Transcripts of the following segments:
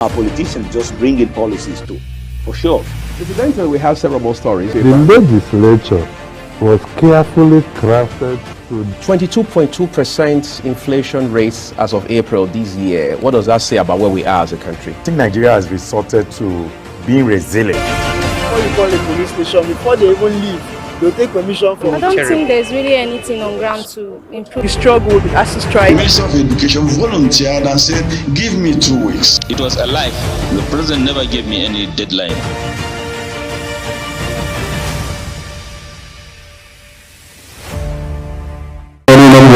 Our politicians just bring in policies too, for sure. Incidentally, we have several more stories. The legislature was carefully crafted to 22.2% inflation rates as of April this year. What does that say about where we are as a country? I think Nigeria has resorted to being resilient. Before you call a police station, before they even leave, they'll take permission from I don't think there's really anything on ground to improve. the struggle with ASU strike. The Minister of Education volunteered and said, give me 2 weeks. It was a lie. The president never gave me any deadline.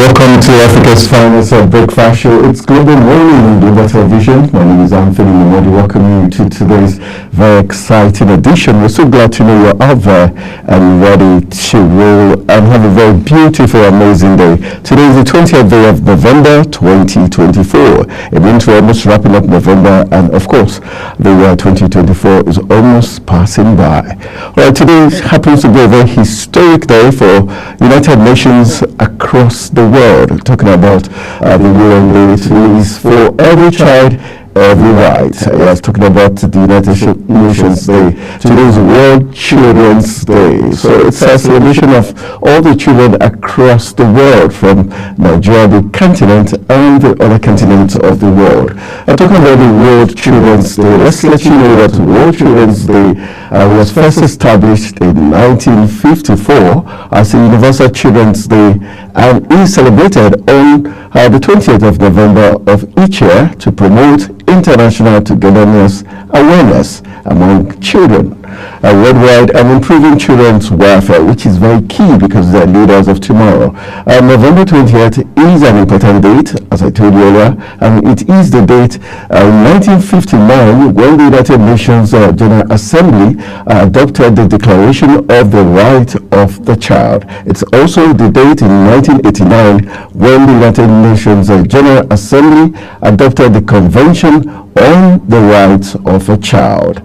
Welcome to Africa's finest breakfast show. It's Global Morning on Global Television. My name is Anthony Lamodi. Welcome you to today's very exciting edition. We're so glad to know you're out there and ready to roll and have a very beautiful, amazing day. Today is the 20th day of November 2024. It means we're almost wrapping up November, and of course, the year 2024 is almost passing by. All right, today happens to be a very historic day for United Nations across the world, talking about the UN Day is for every child, every right. Yes, talking about the United Nations Day. Today is World Children's Day. So it's a celebration of all the children across the world, from Nigeria, the continent, and the other continents of the world. Talking about the World Children's Day, let's let you know that World Children's Day was first established in 1954 as a Universal Children's Day and is celebrated on the 20th of November of each year to promote international togetherness awareness among children worldwide and improving children's welfare, which is very key because they're leaders of tomorrow. November 20th is an important date, as I told you earlier, and it is the date in 1959 when the United Nations General Assembly adopted the Declaration of the Right of the Child. It's also the date in 1989 when the United Nations General Assembly adopted the Convention on the Rights of a Child.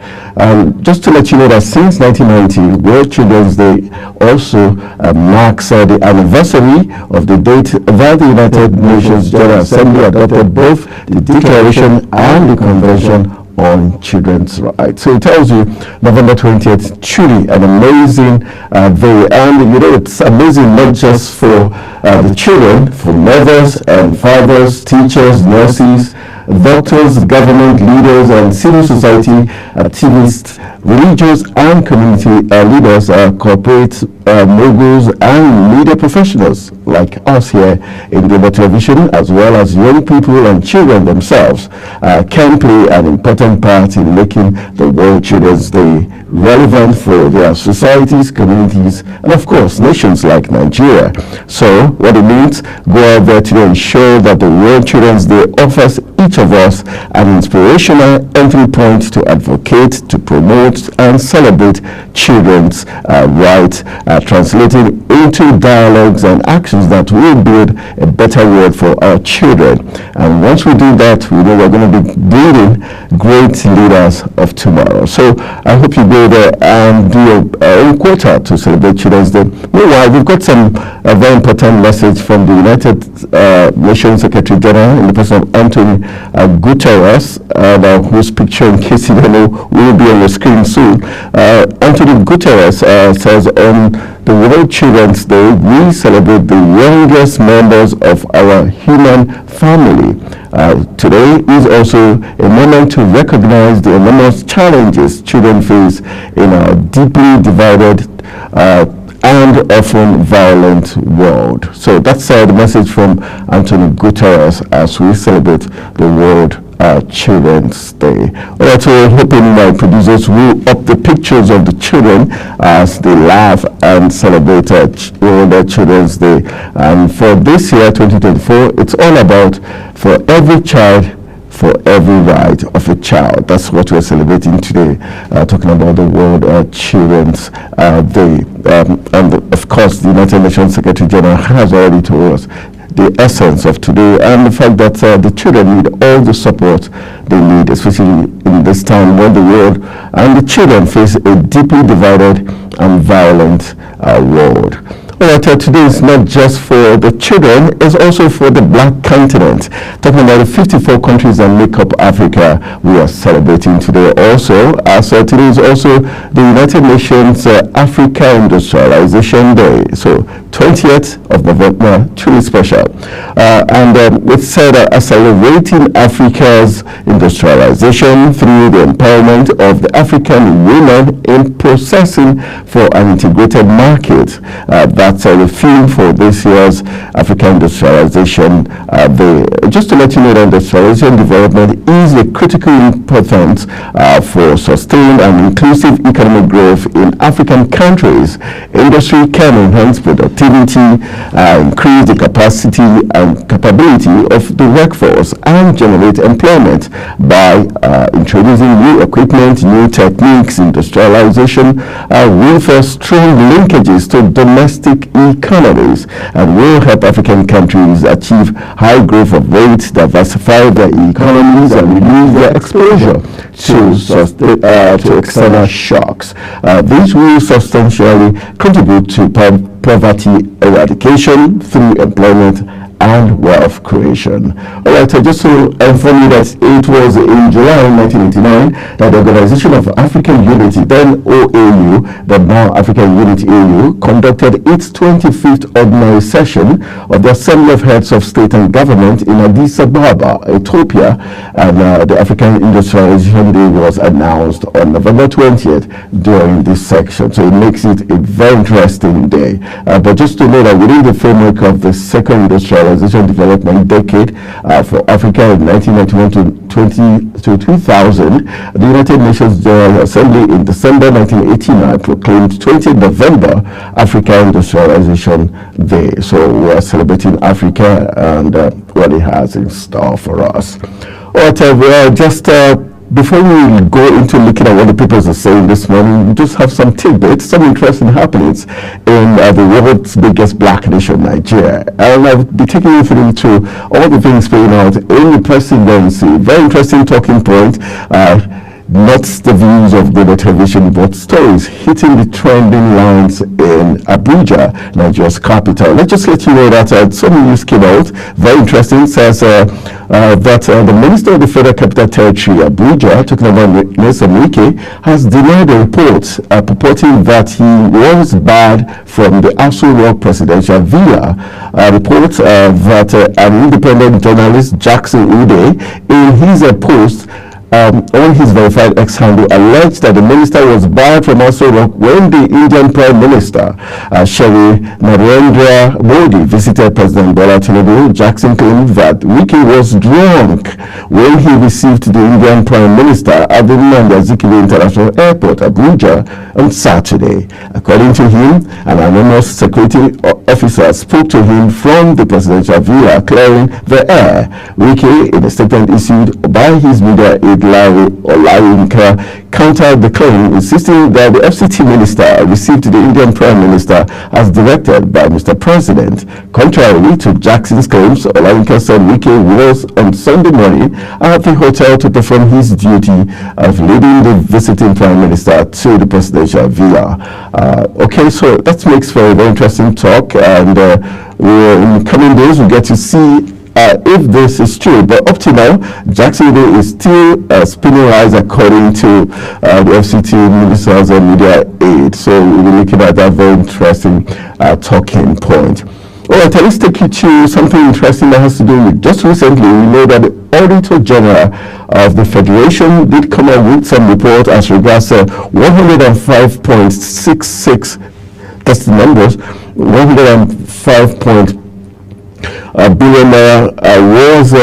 Just to let you know that since 1990, World Children's Day also marks the anniversary of the date that the United Nations General Assembly adopted both the Declaration and the Convention on Children's Rights. So it tells you November 20th, truly an amazing day. And you know, it's amazing not just for the children, for mothers and fathers, teachers, nurses, doctors, government leaders, and civil society activists, religious and community leaders, corporate moguls, and media professionals like us here in Global Television, as well as young people and children themselves, can play an important part in making the World Children's Day relevant for their societies, communities, and of course, nations like Nigeria. So, what it means, go out there to ensure that the World Children's Day offers each of us an inspirational entry point to advocate, to promote, and celebrate children's rights, translating into dialogues and actions that will build a better world for our children. And once we do that, we know we're going to be building great leaders of tomorrow. So I hope you go there and do your own quota to celebrate Children's Day. Meanwhile, we've got some very important message from the United Nations Secretary General in the person of Anthony Guterres, whose picture, in case you don't know, will be on the screen soon. Anthony Guterres says on the World Children's Day, we celebrate the youngest members of our human family. Today is also a moment to recognize the enormous challenges children face in our deeply divided and often violent world. So that's the message from Anthony Guterres as we celebrate the World Children's Day. Alright, so we're hoping my producers will up the pictures of the children as they laugh and celebrate World Children's Day. And for this year, 2024, it's all about for every child, for every right of a child. That's what we're celebrating today, talking about the World Children's Day. And of course, the United Nations Secretary General has already told us the essence of today and the fact that the children need all the support they need, especially in this time when the world and the children face a deeply divided and violent world. Today is not just for the children, it's also for the black continent. Talking about the 54 countries that make up Africa, we are celebrating today also. As today is also the United Nations Africa Industrialization Day. So 20th of November, truly special. It said accelerating Africa's industrialization through the empowerment of the African women in processing for an integrated market. That's the theme for this year's African Industrialization Day. Just to let you know that industrialization development is a critical importance for sustained and inclusive economic growth in African countries. Industry can enhance productivity, increase the capacity and capability of the workforce, and generate employment by introducing new equipment, new techniques. Industrialization with strong linkages to domestic economies and will help African countries achieve high growth of rates, diversify their economies, and reduce their exposure to external shocks. These will substantially contribute to poverty eradication through employment and wealth creation. All right, just to inform you that it was in July 1989 that the Organization of African Unity, then OAU, but now African Unity AU, conducted its 25th ordinary session of the Assembly of Heads of State and Government in Addis Ababa, Ethiopia, and the African Industrialization Day was announced on November 20th during this section. So it makes it a very interesting day. But just to know that within the framework of the second industrialization development decade for Africa in 1991 to 2000, the United Nations General Assembly in December 1989 proclaimed 20th November Africa Industrialization Day. So we are celebrating Africa and what it has in store for us. All right, before we go into looking at what the papers are saying this morning, we just have some tidbits, some interesting happenings in the world's biggest black nation, Nigeria. And I'll be taking you through all the things playing out in the presidency. Very interesting talking point. Not the views of global television, but stories hitting the trending lines in Abuja, Nigeria's capital. Let's just let you know that some news came out. Very interesting. Says that the Minister of the Federal Capital Territory, Abuja, talking about Nelson Wike, has denied a report purporting that he was barred from the Aso Rock presidential villa. A report that an independent journalist, Jackson Ude, in his post on his verified X handle, alleged that the minister was barred from Aso Rock when the Indian Prime Minister Shri Narendra Modi visited President Bola Tinubu. Jackson claimed that Wike was drunk when he received the Indian Prime Minister at the Nnamdi Azikiwe International Airport, Abuja, on Saturday. According to him, an anonymous security officer spoke to him from the presidential villa, clearing the air. Wike, in a statement issued by his media aide Larry Olayinka, countered the claim, insisting that the FCT minister received the Indian Prime Minister as directed by Mr. President. Contrary to Jackson's claims, Olayinka said Wike was on Sunday morning at the hotel to perform his duty of leading the visiting Prime Minister to the presidential villa. Okay, so that makes for a very interesting talk, and in the coming days we'll get to see if this is true. But up to now, Jackson is still spinning lies according to the FCT minister's media aide. So we'll be looking at that very interesting talking point. All right, let's take you to something interesting that has to do with just recently. We know that the Auditor General of the Federation did come out with some report as regards 105.66, that's the numbers, 105 billion was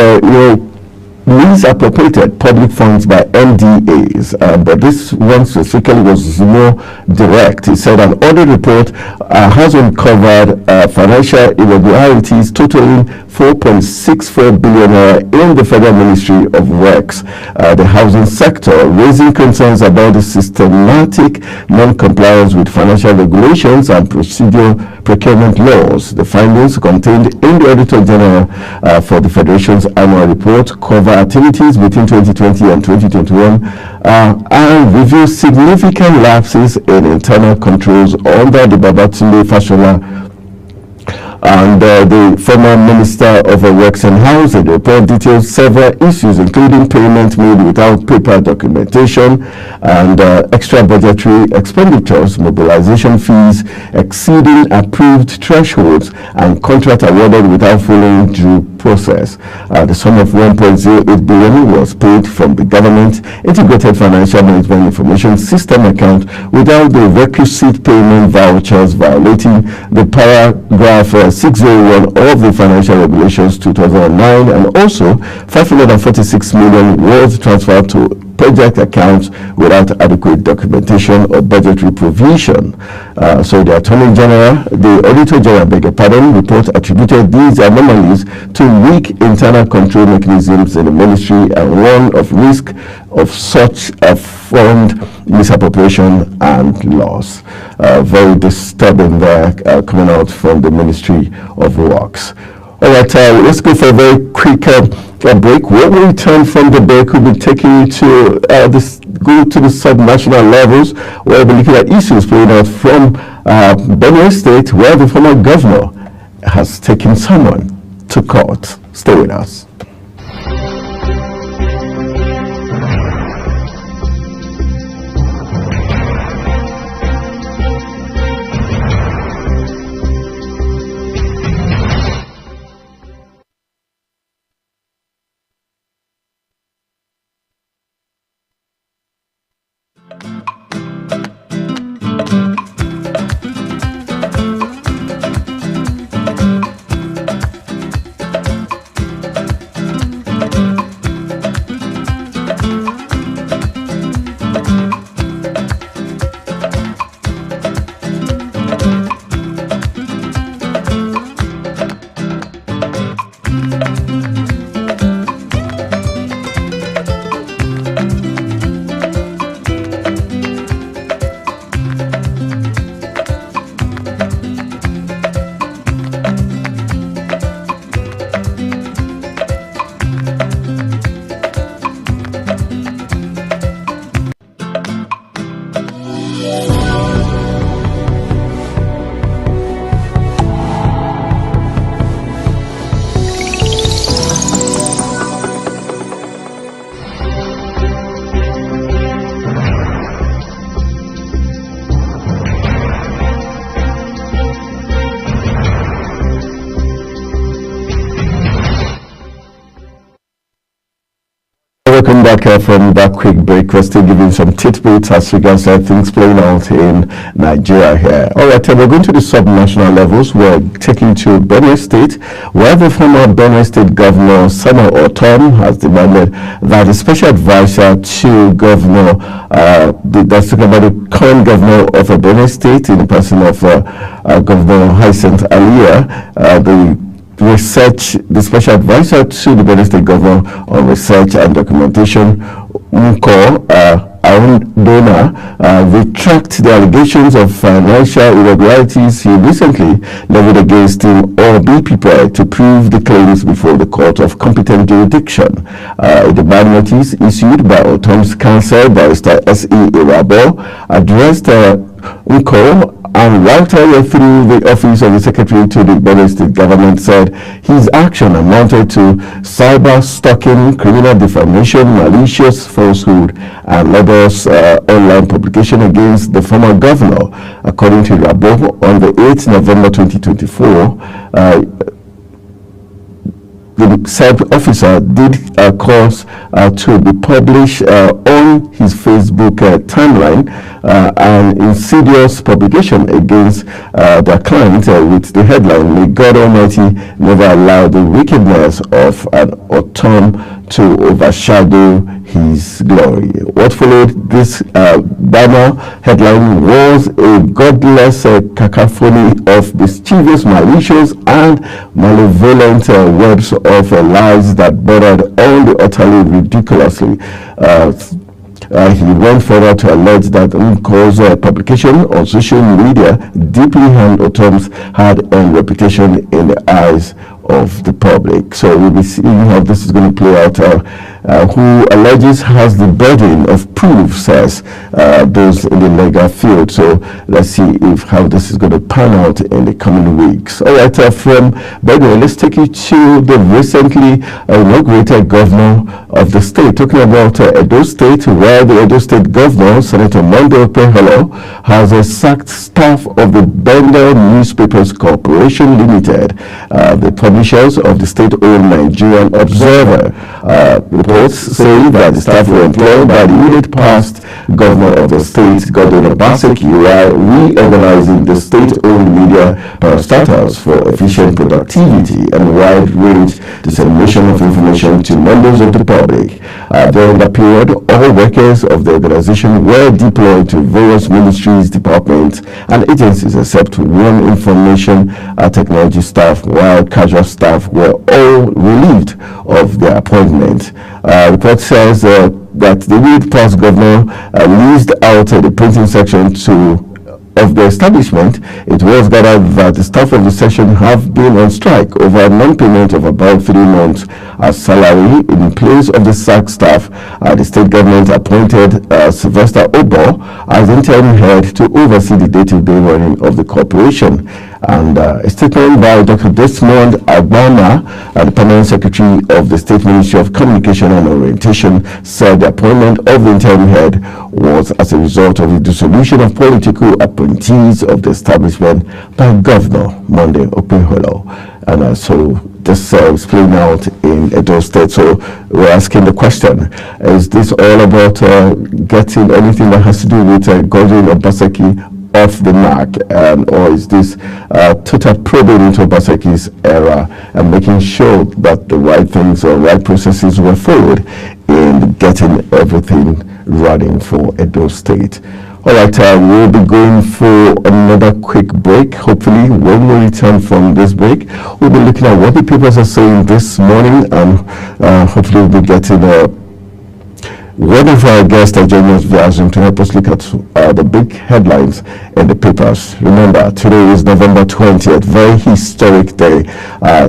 misappropriated public funds by MDAs, but this one specifically was more direct. He said an audit report has uncovered financial irregularities totaling 4.64 billion in the Federal Ministry of Works, the housing sector, raising concerns about the systematic non-compliance with financial regulations and procedural procurement laws. The findings contained in the Auditor General for the Federation's annual report cover activities between 2020 and 2021 and review significant lapses in internal controls under the Babatunde Fashola And the former Minister of Works and Housing, the report details several issues, including payment made without paper documentation and extra budgetary expenditures, mobilization fees exceeding approved thresholds, and contract awarded without following due process. The sum of 1.08 billion was paid from the government integrated financial management information system account without the requisite payment vouchers, violating the paragraph 601 of the Financial Regulations 2009, and also 546 million was transferred to project accounts without adequate documentation or budgetary provision. So the Attorney General, the Auditor General, beg your pardon, report attributed these anomalies to weak internal control mechanisms in the ministry and warned of risk of such a fund misappropriation and loss. Very disturbing there coming out from the Ministry of Works. All right, let's go for a very quick break. When we return from the break, we'll be taking you to go to the sub-national levels, where we'll be looking at issues playing out from Benue State, where the former governor has taken someone to court. Stay with us. Welcome back from that quick break. We're still giving some tidbits as regards things playing out in Nigeria here. All right, we're going to the sub-national levels. We're taking to Benue State, where the former Benue State Governor Samuel Ortom has demanded that the special advisor to Governor, that's talking about the current governor of Benue State, in the person of Governor Hyacinth Alia, the special advisor to the Benue State Governor on Research and Documentation, Aaron Dona, retract the allegations of financial irregularities he recently leveled against him, or be prepared to prove the claims before the court of competent jurisdiction. The bad notice issued by Ortom's counsel, Barrister S.E. Irabo, addressed Nko, and right away through the office of the secretary to the Benue State government, said his action amounted to cyber stalking, criminal defamation, malicious falsehood, and laborious online publication against the former governor. According to Rabo, on the 8th November 2024, the said officer did cause to be published on his Facebook timeline an insidious publication against their client with the headline, "May God Almighty never allow the wickedness of an Ortom to overshadow his glory." What followed this banner headline was a godless cacophony of mischievous, malicious, and malevolent webs of lies that bordered on the utterly ridiculously. He went further to allege that Nko's publication on social media deeply harmed Ortom's hard-earned reputation in the eyes of the public. So we'll be seeing how this is going to play out. Who alleges has the burden of proof, says those in the legal field. So let's see how this is going to pan out in the coming weeks. All right, from Benue, let's take you to the recently inaugurated governor of the state. Talking about Edo State, where the Edo State governor, Senator Monday Okpeholo, has sacked staff of the Bender Newspapers Corporation Limited, the publishers of the state-owned Nigerian Observer. Reports say that the staff were employed by the immediate past governor of the state, Godwin Obaseki, while reorganizing the state-owned media parastatals for efficient productivity and wide-range dissemination of information to members of the public. During that period, all workers of the organization were deployed to various ministries, departments, and agencies except one information technology staff, while casual staff were all relieved of their appointment. Report says that the immediate past governor leased out the printing section of the establishment. It was gathered that the staff of the section have been on strike over non-payment of about 3 months as salary. In place of the sacked staff, the state government appointed Sylvester Obo as interim head to oversee the day-to-day running of the corporation. And a statement by Dr. Desmond Agbana, the permanent secretary of the State Ministry of Communication and Orientation, said the appointment of the interim head was as a result of the dissolution of political appointees of the establishment by Governor Monday Okpeholo. And so this is playing out in Edo State. So we're asking the question, is this all about getting anything that has to do with Godwin Obaseki off the mark, or is this total probing into Obaseki's era and making sure that the right things or right processes were followed in getting everything running for Edo State? All right, we'll be going for another quick break. Hopefully, when we return from this break, we'll be looking at what the papers are saying this morning, and hopefully we'll be getting one of our guests that joined us via Zoom to help us look at the big headlines in the papers. Remember, today is November 20th, very historic day.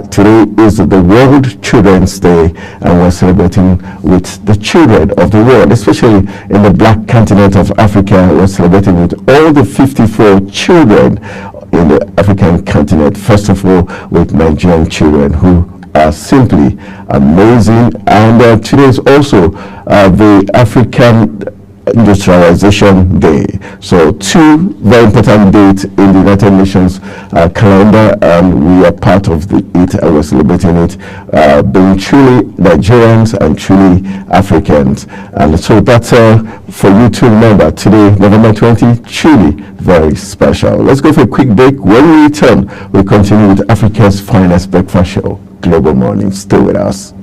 Today is the World Children's Day, and we're celebrating with the children of the world, especially in the Black continent of Africa. We're celebrating with all the 54 children in the African continent, first of all with Nigerian children who are simply amazing. And today is also the African Industrialization Day. So 2 very important dates in the United Nations calendar, and we are part of it, and we're celebrating it, being truly Nigerians and truly Africans. And so that's for you to remember today, November 20, truly very special. Let's go for a quick break. When we return, we'll continue with Africa's finest breakfast show, Global Morning. Stay with us.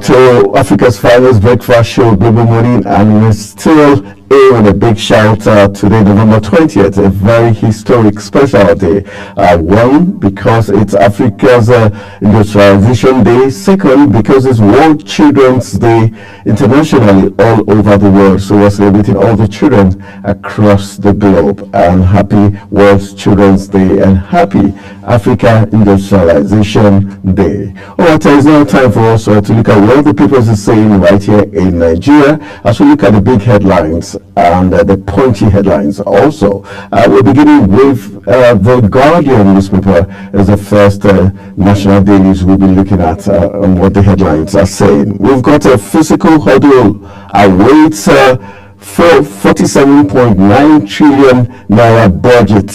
to Africa's finest breakfast show, Global Morning, and we're still in a big shout out today, November 20th, a very historic special day. One, because it's Africa's Industrialization Day. Second, because it's World Children's Day internationally all over the world. So we're celebrating all the children across the globe. And happy World Children's Day and happy Africa Industrialization Day. Alright, it's now time for us to look at what the papers are saying right here in Nigeria as we look at the big headlines and the punchy headlines also. We're beginning with the Guardian newspaper as the first national dailies we'll be looking at on what the headlines are saying. We've got a physical hurdle awaits for 47.9 trillion naira budget.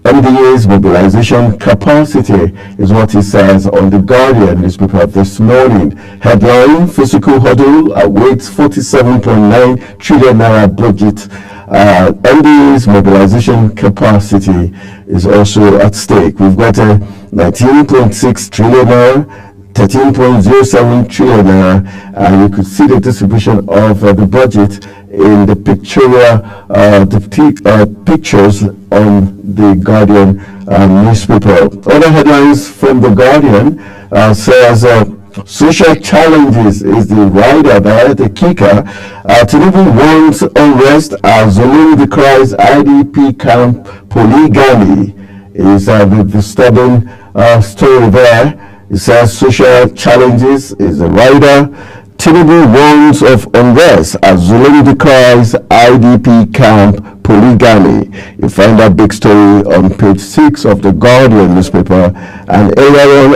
MDA's mobilization capacity is what it says on the Guardian newspaper this morning. Headline: physical hurdle awaits 47.9 trillion naira budget. MDA's mobilization capacity is also at stake. We've got a 19.6 trillion naira, 13.07 trillion naira, and you could see the distribution of the budget in the pictorial pictures on the Guardian newspaper. Other headlines from the Guardian says social challenges is the rider there, the kicker. Tinubu wants unrest as Zulum decries IDP camp polygamy is the disturbing story there. It says social challenges is the rider. Tinubu warns of unrest as Zulum decries IDP camp polygamy. You find that big story on page 6 of the Guardian newspaper. And earlier on,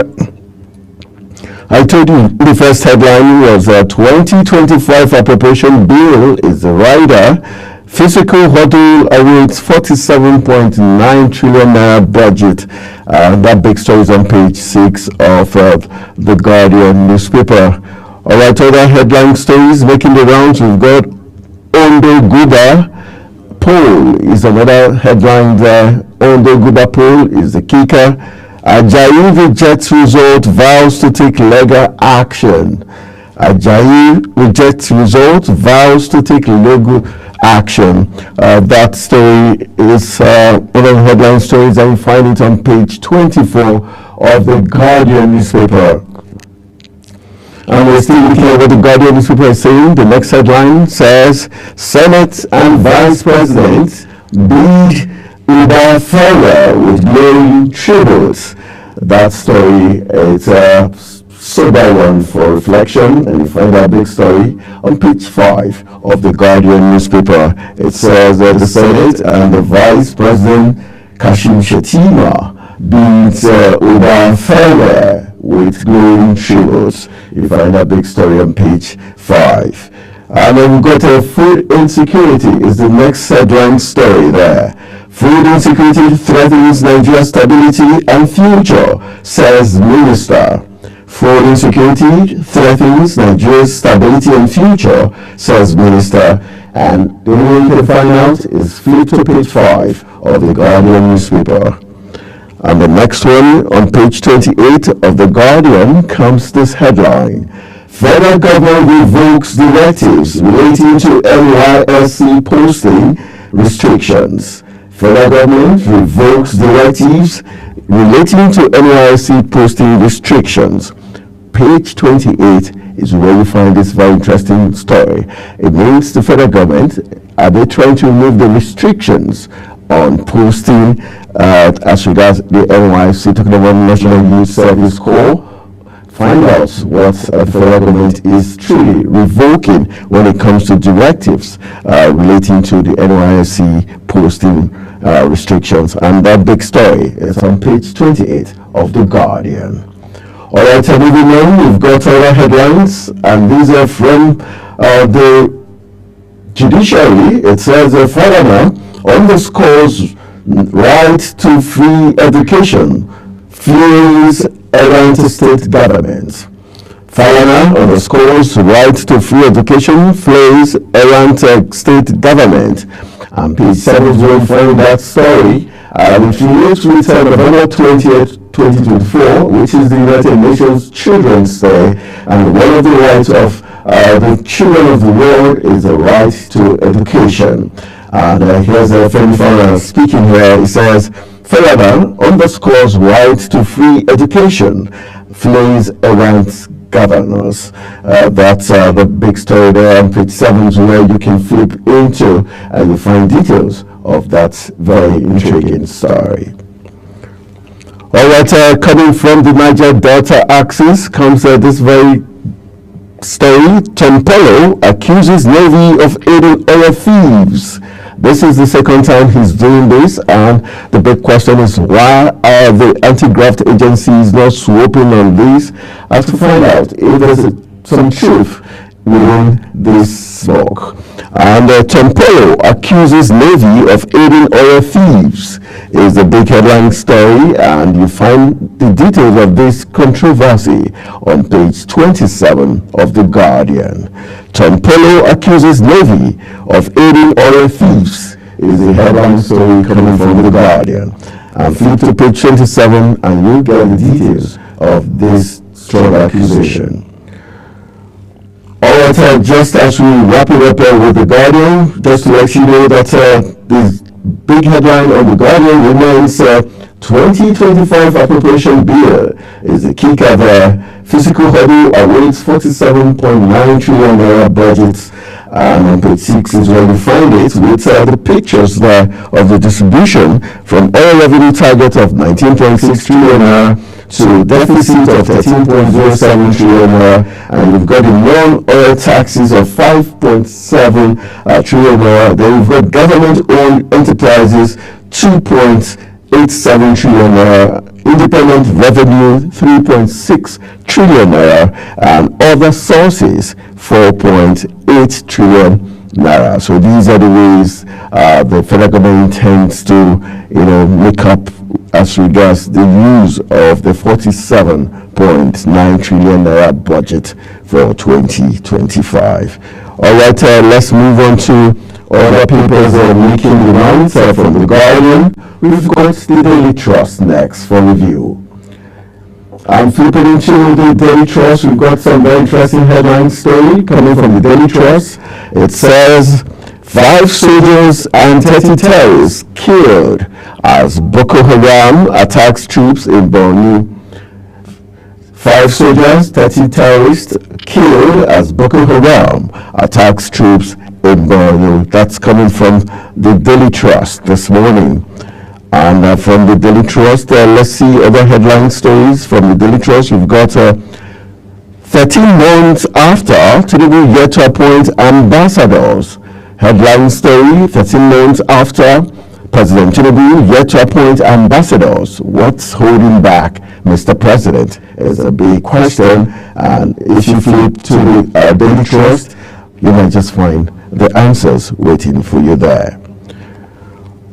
I told you the first headline was 2025 appropriation bill is the rider. Physical hurdle awaits 47.9 trillion naira budget. That big story is on page 6 of the Guardian newspaper. All right, other headline stories making the rounds. We've got Ondo Guba poll is another headline there. Ondo Guba poll is the kicker. Ajayi rejects result, vows to take legal action. Ajayi rejects result, vows to take legal action. That story is one of the headline stories, and you find it on page 24 of the Guardian newspaper. And we're still looking at what the Guardian newspaper is saying. The next headline says, Senate and Vice President bid Uba Farewell with glowing tributes. That story is a sober one for reflection, and you find that big story on page 5 of the Guardian newspaper. It says that the Senate and the Vice President Kashim Shettima bids Uba Farewell with glowing tributes. You find that big story on page 5. And then we've got food insecurity is the next headline story there. Food insecurity threatens Nigeria's stability and future, says Minister. Food insecurity threatens Nigeria's stability and future, says Minister. And the only way you can find out is flip to page 5 of the Guardian newspaper. And the next one on page 28 of the Guardian comes this headline. Federal government revokes directives relating to NYSC posting restrictions. Federal government revokes directives relating to NYSC posting restrictions. Page 28 is where you find this very interesting story. It means the federal government, are they trying to remove the restrictions on posting as regards the NYSC, talking about National Youth Service Corps? Find out what the federal government is truly revoking when it comes to directives relating to the NYSC posting restrictions. And that big story is on page 28 of the Guardian. All right, moving on, we've got other headlines, and these are from the judiciary. It says the Falana underscores right to free education, flays errant state government. Falana underscores right to free education, flays errant state government. And page 7 will find that story, which relates with November 20th, 2024, which is the United Nations Children's Day, and one of the rights of the children of the world is the right to education. And here's Femi Falana speaking here. He says, Falana underscores right to free education, flays errant governors. That's the big story there on page 7, where you can flip into and you find details of that very intriguing story. All right, coming from the Niger Delta axis comes this very story. Tompolo accuses Navy of aiding oil thieves. This is the second time he's doing this, and the big question is, why are the anti-graft agencies not swooping on this? I have to find out if there's some truth within this smoke. And Tompolo accuses Navy of aiding oil thieves is the big headline story, and you find the details of this controversy on page 27 of The Guardian. Tompolo accuses Navy of aiding oil thieves is the headline story coming from The Guardian. And flip to page 27 and you'll get the details of this strong accusation. Alright, just as we wrap it up with The Guardian, just to let you know that the big headline on The Guardian remains 2025 appropriation bill is the kicker there. Physical hurdle awaits 47.9 trillion naira budget, and on page 6 is where you find it with the pictures there of the distribution from oil revenue target of 19.6 trillion naira to deficit of 13.07 trillion naira, and we've got the non-oil taxes of 5.7 trillion naira. Then we've got government-owned enterprises 2.87 trillion naira, independent revenue 3.6 trillion naira, and other sources 4.8 trillion naira. So these are the ways the federal government intends to, make up as regards the use of the 47.9 trillion naira budget for 2025. All right, let's move on to other papers making the rounds from The Guardian. We've got the Daily Trust next for review. I'm flipping into the Daily Trust. We've got some very interesting headline story coming from the Daily Trust. It says, 5 soldiers and 30 terrorists killed as Boko Haram attacks troops in Borno. 5 soldiers, 30 terrorists killed as Boko Haram attacks troops in Borno. That's coming from the Daily Trust this morning. And from the Daily Trust, let's see other headline stories from the Daily Trust. We've got 13 months after Tinubu yet to appoint ambassadors. Headline story, 13 months after President Tinubu yet to appoint ambassadors. What's holding back Mr. President is a big question. And if you flip to the Daily Trust, you might just find the answers waiting for you there.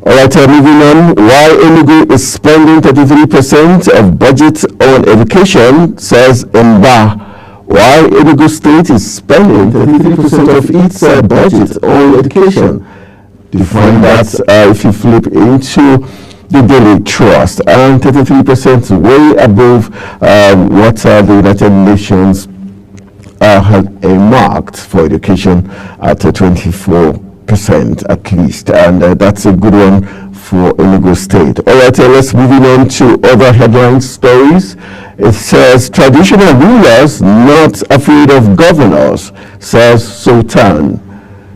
Alright, moving on. Why Enugu is spending 33% of budget on education, says Mba. Why Enugu State is spending 33% of its budget on education. You find that if you flip into the Daily Trust, and 33% way above what the United Nations had marked for education at 24% at least, and that's a good one for Enugu State. All right, let's move on to other headline stories. It says, traditional rulers not afraid of governors, says Sultan.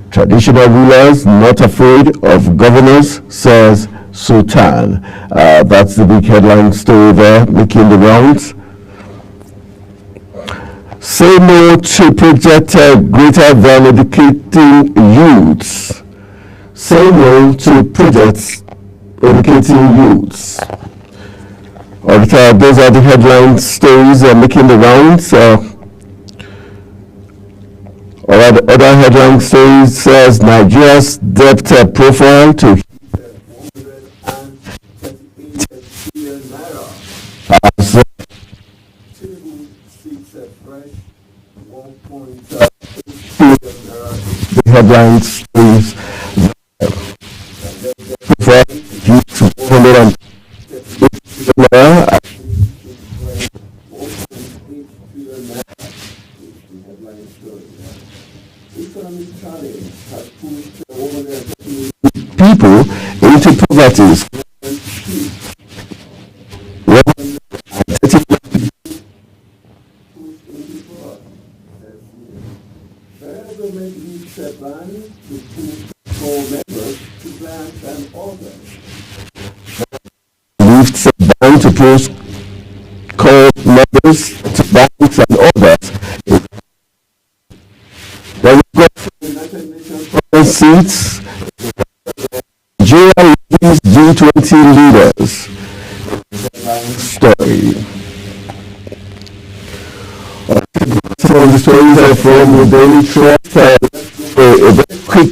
Traditional rulers not afraid of governors, says Sultan. That's the big headline story there, making the rounds. Say no to project greater than educating youths. Say no to projects educating youths. Alright, those are the headline stories making the rounds. Alright, other headline stories says Nigeria's debt profile to the headline stories to people into poverty. Lifts a ban to post call members to banks and others. Then we've got seats. Nigeria leads G20 leaders. Story. Some of the stories are from the Daily Trust. A very quick.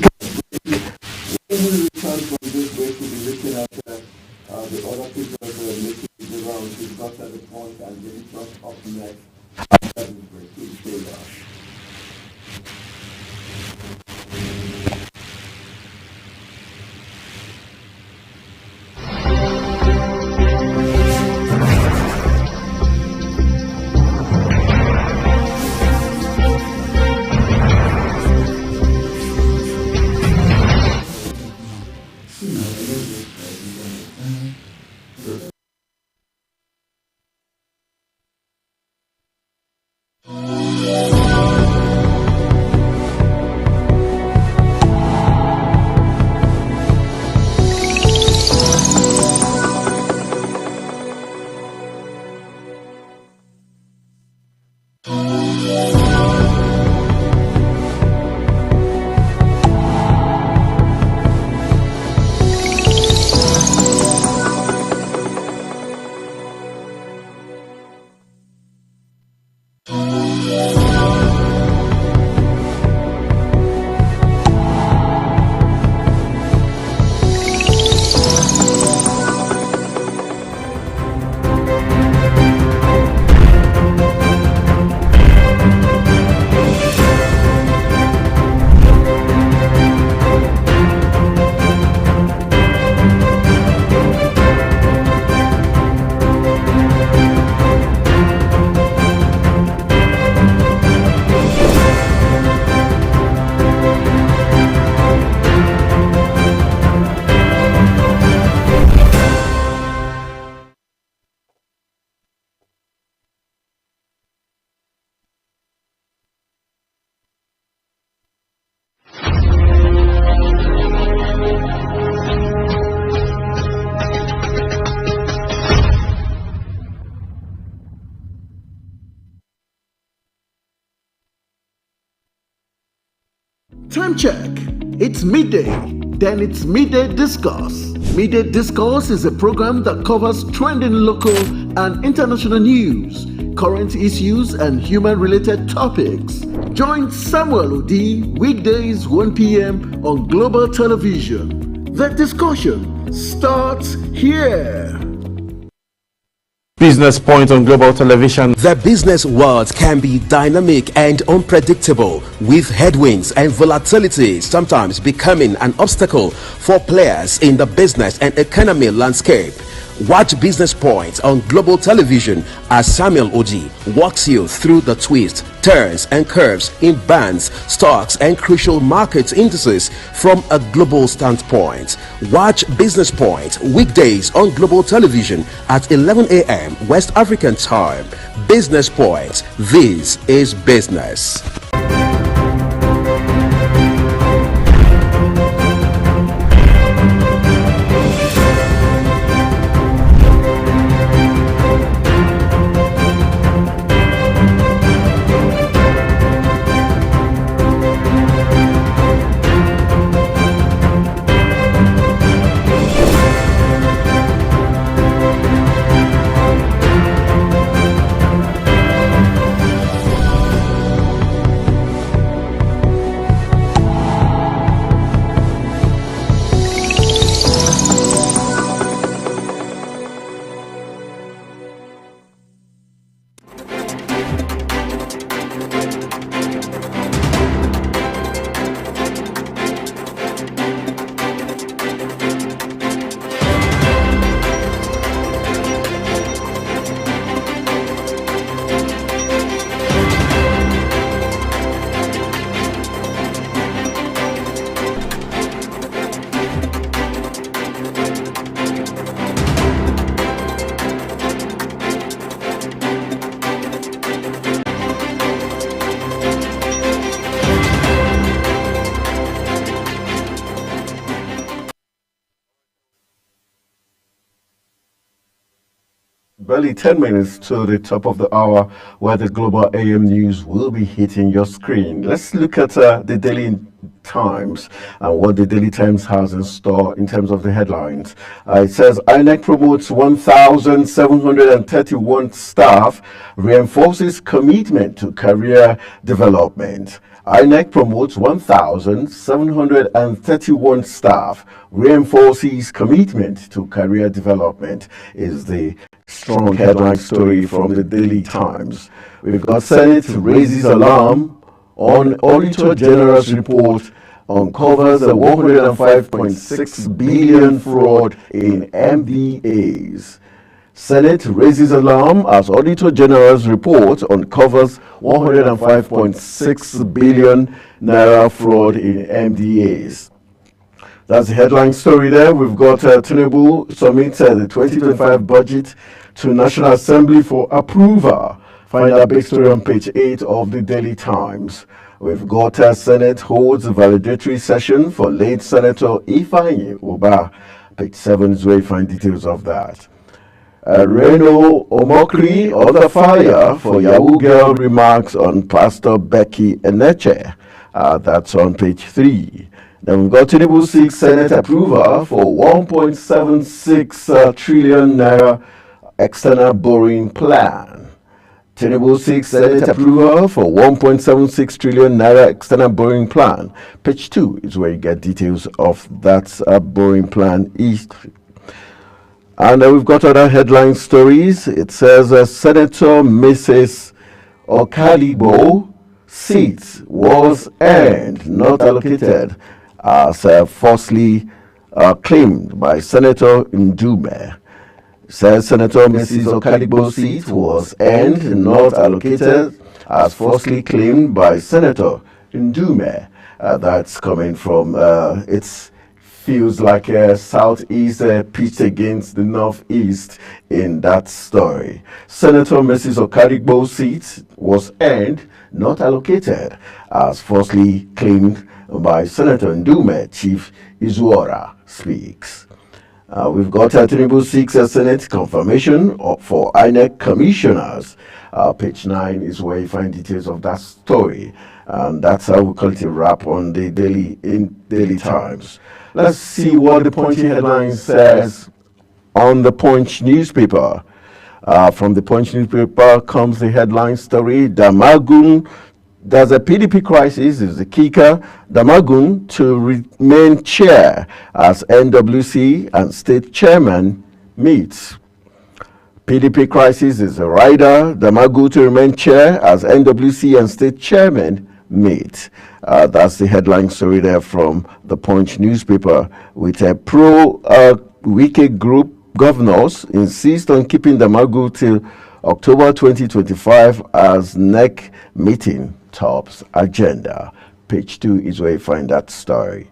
The other pictures are making the round. We've got at the point and Daily Trust up next. After this break, please stay there. Time check. It's midday. Then it's Midday Discourse. Midday Discourse is a program that covers trending local and international news, current issues, and human-related topics. Join Samuel Odi weekdays 1 p.m. on Global Television. The discussion starts here. Business Point on Global Television. The business world can be dynamic and unpredictable, with headwinds and volatility sometimes becoming an obstacle for players in the business and economy landscape. Watch Business Point on Global Television as Samuel Odi walks you through the twists, turns and curves in bonds, stocks and crucial market indices from a global standpoint. Watch Business Point weekdays on Global Television at 11 a.m. West African time. Business Point. This is business. Barely 10 minutes to the top of the hour, where the Global AM news will be hitting your screen. Let's look at the Daily Times and what the Daily Times has in store in terms of the headlines. It says INEC promotes 1,731 staff, reinforces commitment to career development. INEC promotes 1,731 staff, reinforces commitment to career development, is the strong headline story from the Daily Times. We've got Senate raises alarm on Auditor General's report uncovers a 105.6 billion fraud in MDAs. Senate raises alarm as Auditor General's report uncovers 105.6 billion naira fraud in MDAs. That's the headline story there. We've got Tinubu submits the 2025 budget to National Assembly for approval. Find that big story on page 8 of the Daily Times. We've got Senate holds a validatory session for late Senator Ifeanyi Ubah. Page 7 is where you find details of that. Reno Omokri under fire for Yahoo Girl remarks on Pastor Becky Eneche. That's on page 3. Then we've got Tinubu seeks Senate approval for 1.76 trillion naira external borrowing plan. Tinubu seeks Senate approval for 1.76 trillion naira external borrowing plan. Page 2 is where you get details of that borrowing plan. And we've got other headline stories. It says Senator Mrs. Okaligbo seat was earned, not allocated, as falsely claimed by Senator Ndume. Says Senator Mrs. Okaligbo's seat was earned, not allocated, as falsely claimed by Senator Ndume. That's coming from it feels like a southeast pitched against the northeast in that story. Senator Mrs. Okaligbo's seat was earned, not allocated, as falsely claimed by Senator Ndume. Chief Izuora speaks. We've got Tinubu seeks a Senate confirmation for INEC commissioners. Page 9 is where you find details of that story. And that's how we call it a wrap on the Daily Times. Let's see what the Punchy headline says on the Punch newspaper. From the Punch newspaper comes the headline story: Damagun, there's a PDP crisis, is the kicker. Damagun to remain chair as NWC and state chairman meets. PDP crisis is a rider. Damagun to remain chair as NWC and state chairman meet. That's the headline story there from the Punch newspaper, with a pro-Wike group governors insist on keeping Damagun till October 2025 as NEC meeting tops agenda. Page 2 is where you find that story.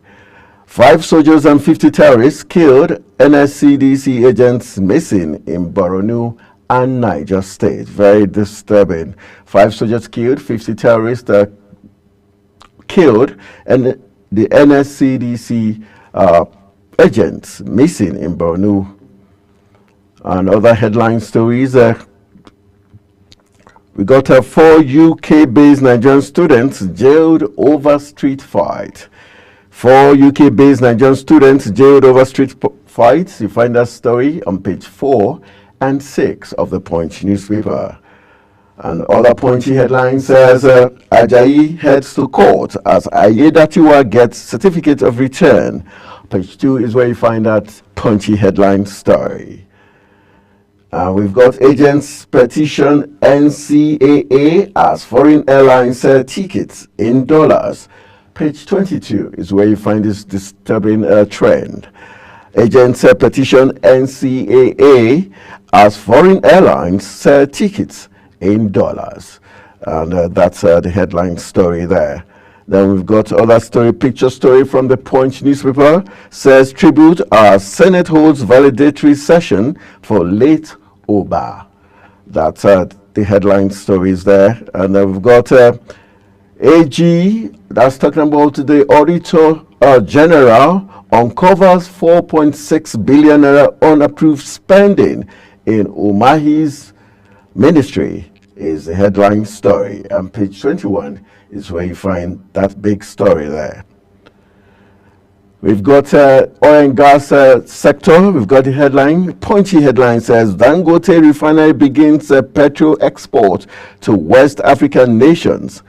5 soldiers and 50 terrorists killed, NSCDC agents missing in Borno and Niger State. Very disturbing. 5 soldiers killed, 50 terrorists killed, and the NSCDC agents missing in Borno. And other headline stories. We got 4 UK-based Nigerian students jailed over street fight. 4 UK-based Nigerian students jailed over street fights. You find that story on page 4 and 6 of the Punch newspaper. And other Punchy headlines says Ajayi heads to court as Ayedatiwa gets certificate of return. Page 2 is where you find that Punchy headline story. We've got agents petition NCAA as foreign airlines sell tickets in dollars. Page 22 is where you find this disturbing trend. Agents petition NCAA as foreign airlines sell tickets in dollars. And that's the headline story there. Then we've got other story, picture story from the Punch newspaper. Says tribute as Senate holds validatory session for late Ubah. That's the headline stories there. And then we've got AG, that's talking about the Auditor General uncovers 4.6 billion unapproved spending in Umahi's ministry is the headline story, and page 21 is where you find that big story there. We've got oil and gas sector. We've got the headline. Punchy headline says Dangote refinery begins petrol export to West African nations.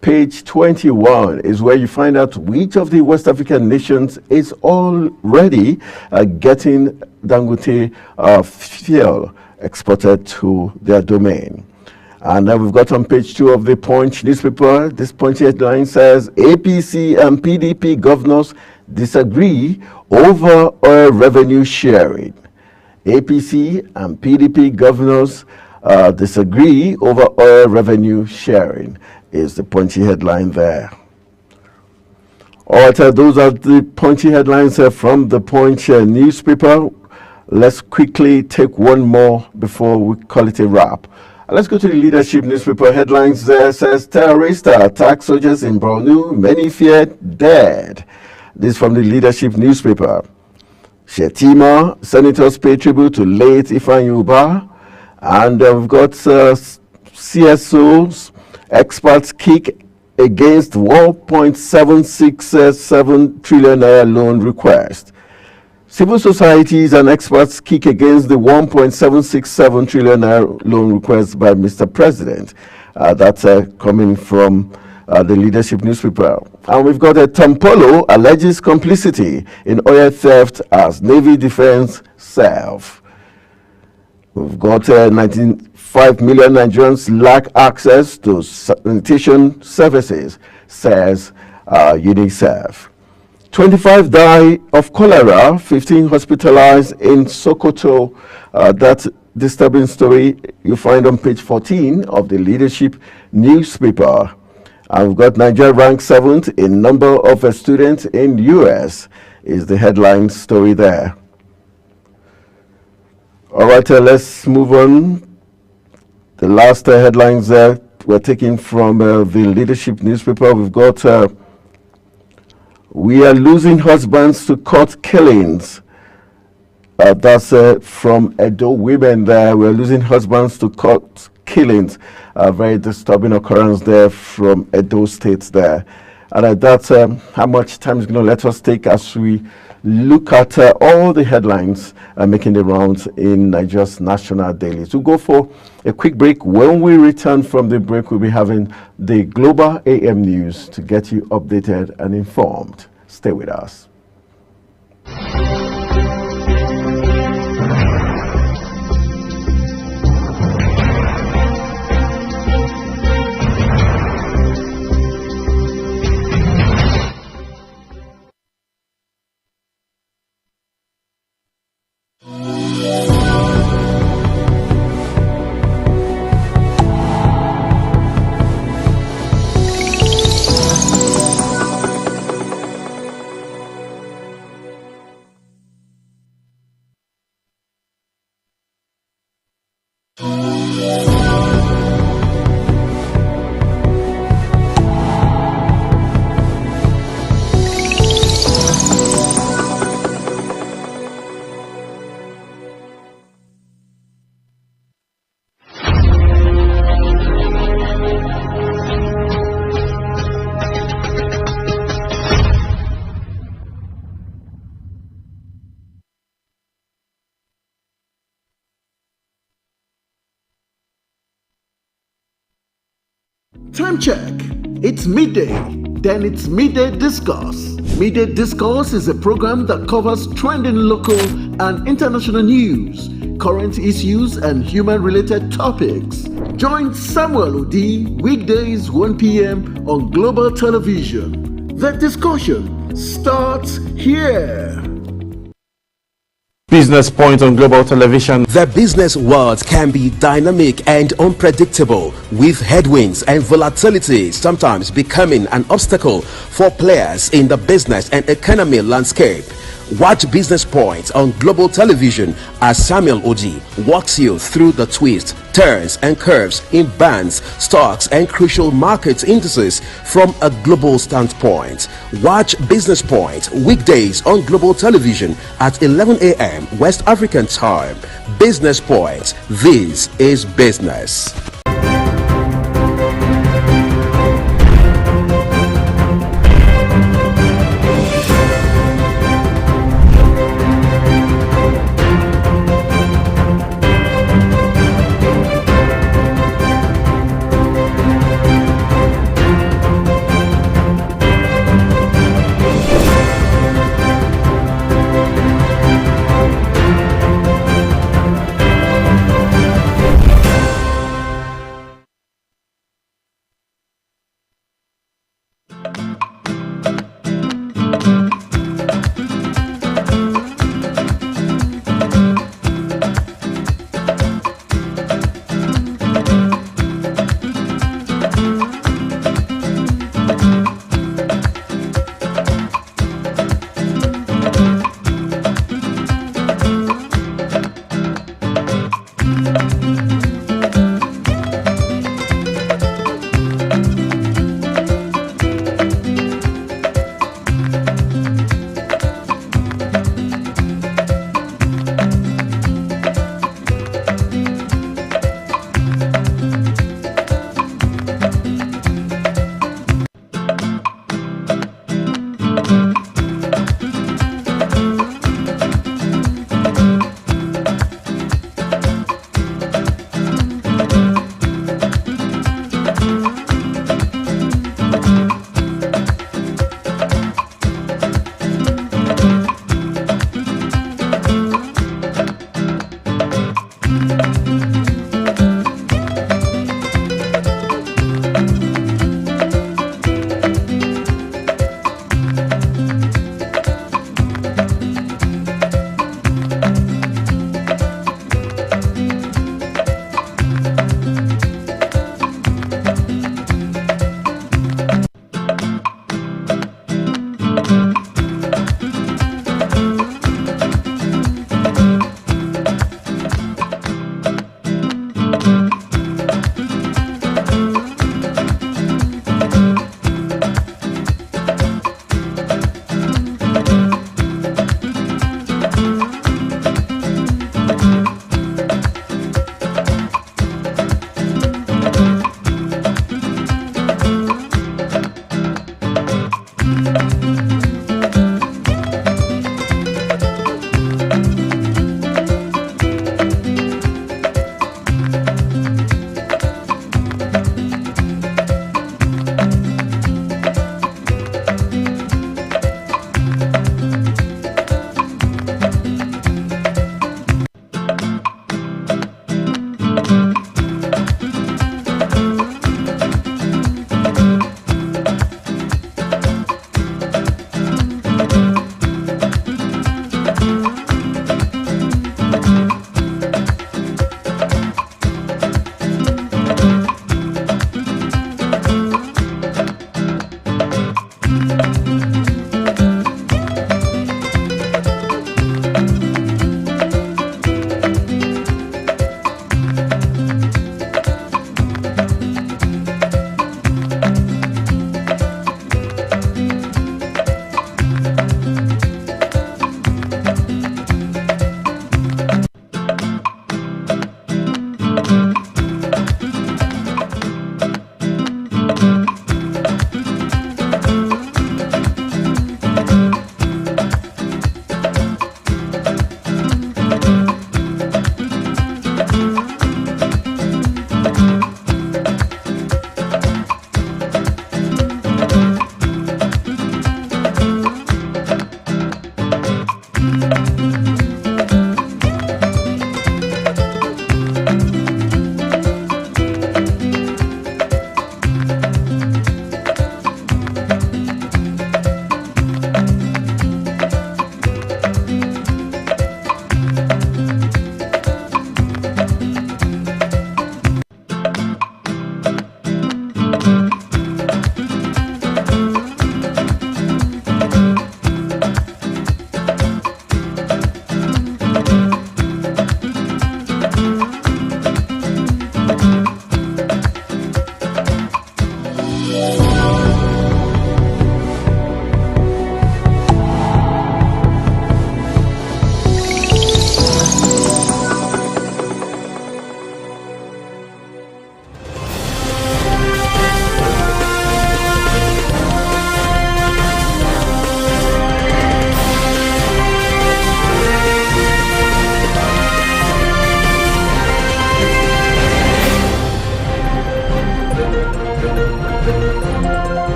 Page 21 is where you find out which of the West African nations is already getting Dangote fuel exported to their domain. And now we've got on page 2 of the Punch newspaper, this Punchy headline says APC and PDP governors disagree over oil revenue sharing. APC and PDP governors disagree over oil revenue sharing is the Punchy headline there. All right, those are the Punchy headlines from the Punch newspaper. Let's quickly take one more before we call it a wrap. Let's go to the Leadership newspaper headlines there. Says terrorists attack soldiers in Borno, many feared dead. This is from the Leadership newspaper. Shetima, senators pay tribute to late Ifeanyi Ubah. And we've got CSOs, experts kick against 1.767 trillion naira loan request. Civil societies and experts kick against the 1.767 trillion naira loan request by Mr. President. That's coming from the Leadership newspaper. And we've got Tampolo alleges complicity in oil theft as Navy defense self. We've got 95 million Nigerians lack access to sanitation services, says UNICEF. 25 die of cholera, 15 hospitalized in Sokoto. That disturbing story you find on page 14 of the Leadership newspaper. And we've got Nigeria ranked 7th in number of students in US is the headline story there. All right, let's move on. The last headlines there were taken from the Leadership newspaper. We've got we are losing husbands to court killings. That's from Edo women there. We're losing husbands to court killings. A very disturbing occurrence there from Edo State there. And that's how much time is going to let us take as we look at all the headlines making the rounds in Nigeria's national dailies. We'll go for a quick break. When we return from the break, we'll be having the Global AM News to get you updated and informed. Stay with us. Time check. It's midday. Then it's Midday Discourse. Midday Discourse is a program that covers trending local and international news, current issues, and human-related topics. Join Samuel Odi weekdays 1 p.m. on Global Television. The discussion starts here. Business Point on Global Television. The business world can be dynamic and unpredictable, with headwinds and volatility sometimes becoming an obstacle for players in the business and economy landscape. Watch Business Point on Global Television as Samuel Oji walks you through the twists, turns and curves in bands, stocks and crucial market indices from a global standpoint. Watch Business Point weekdays on Global Television at 11 a.m. West African time. Business Point. This is business.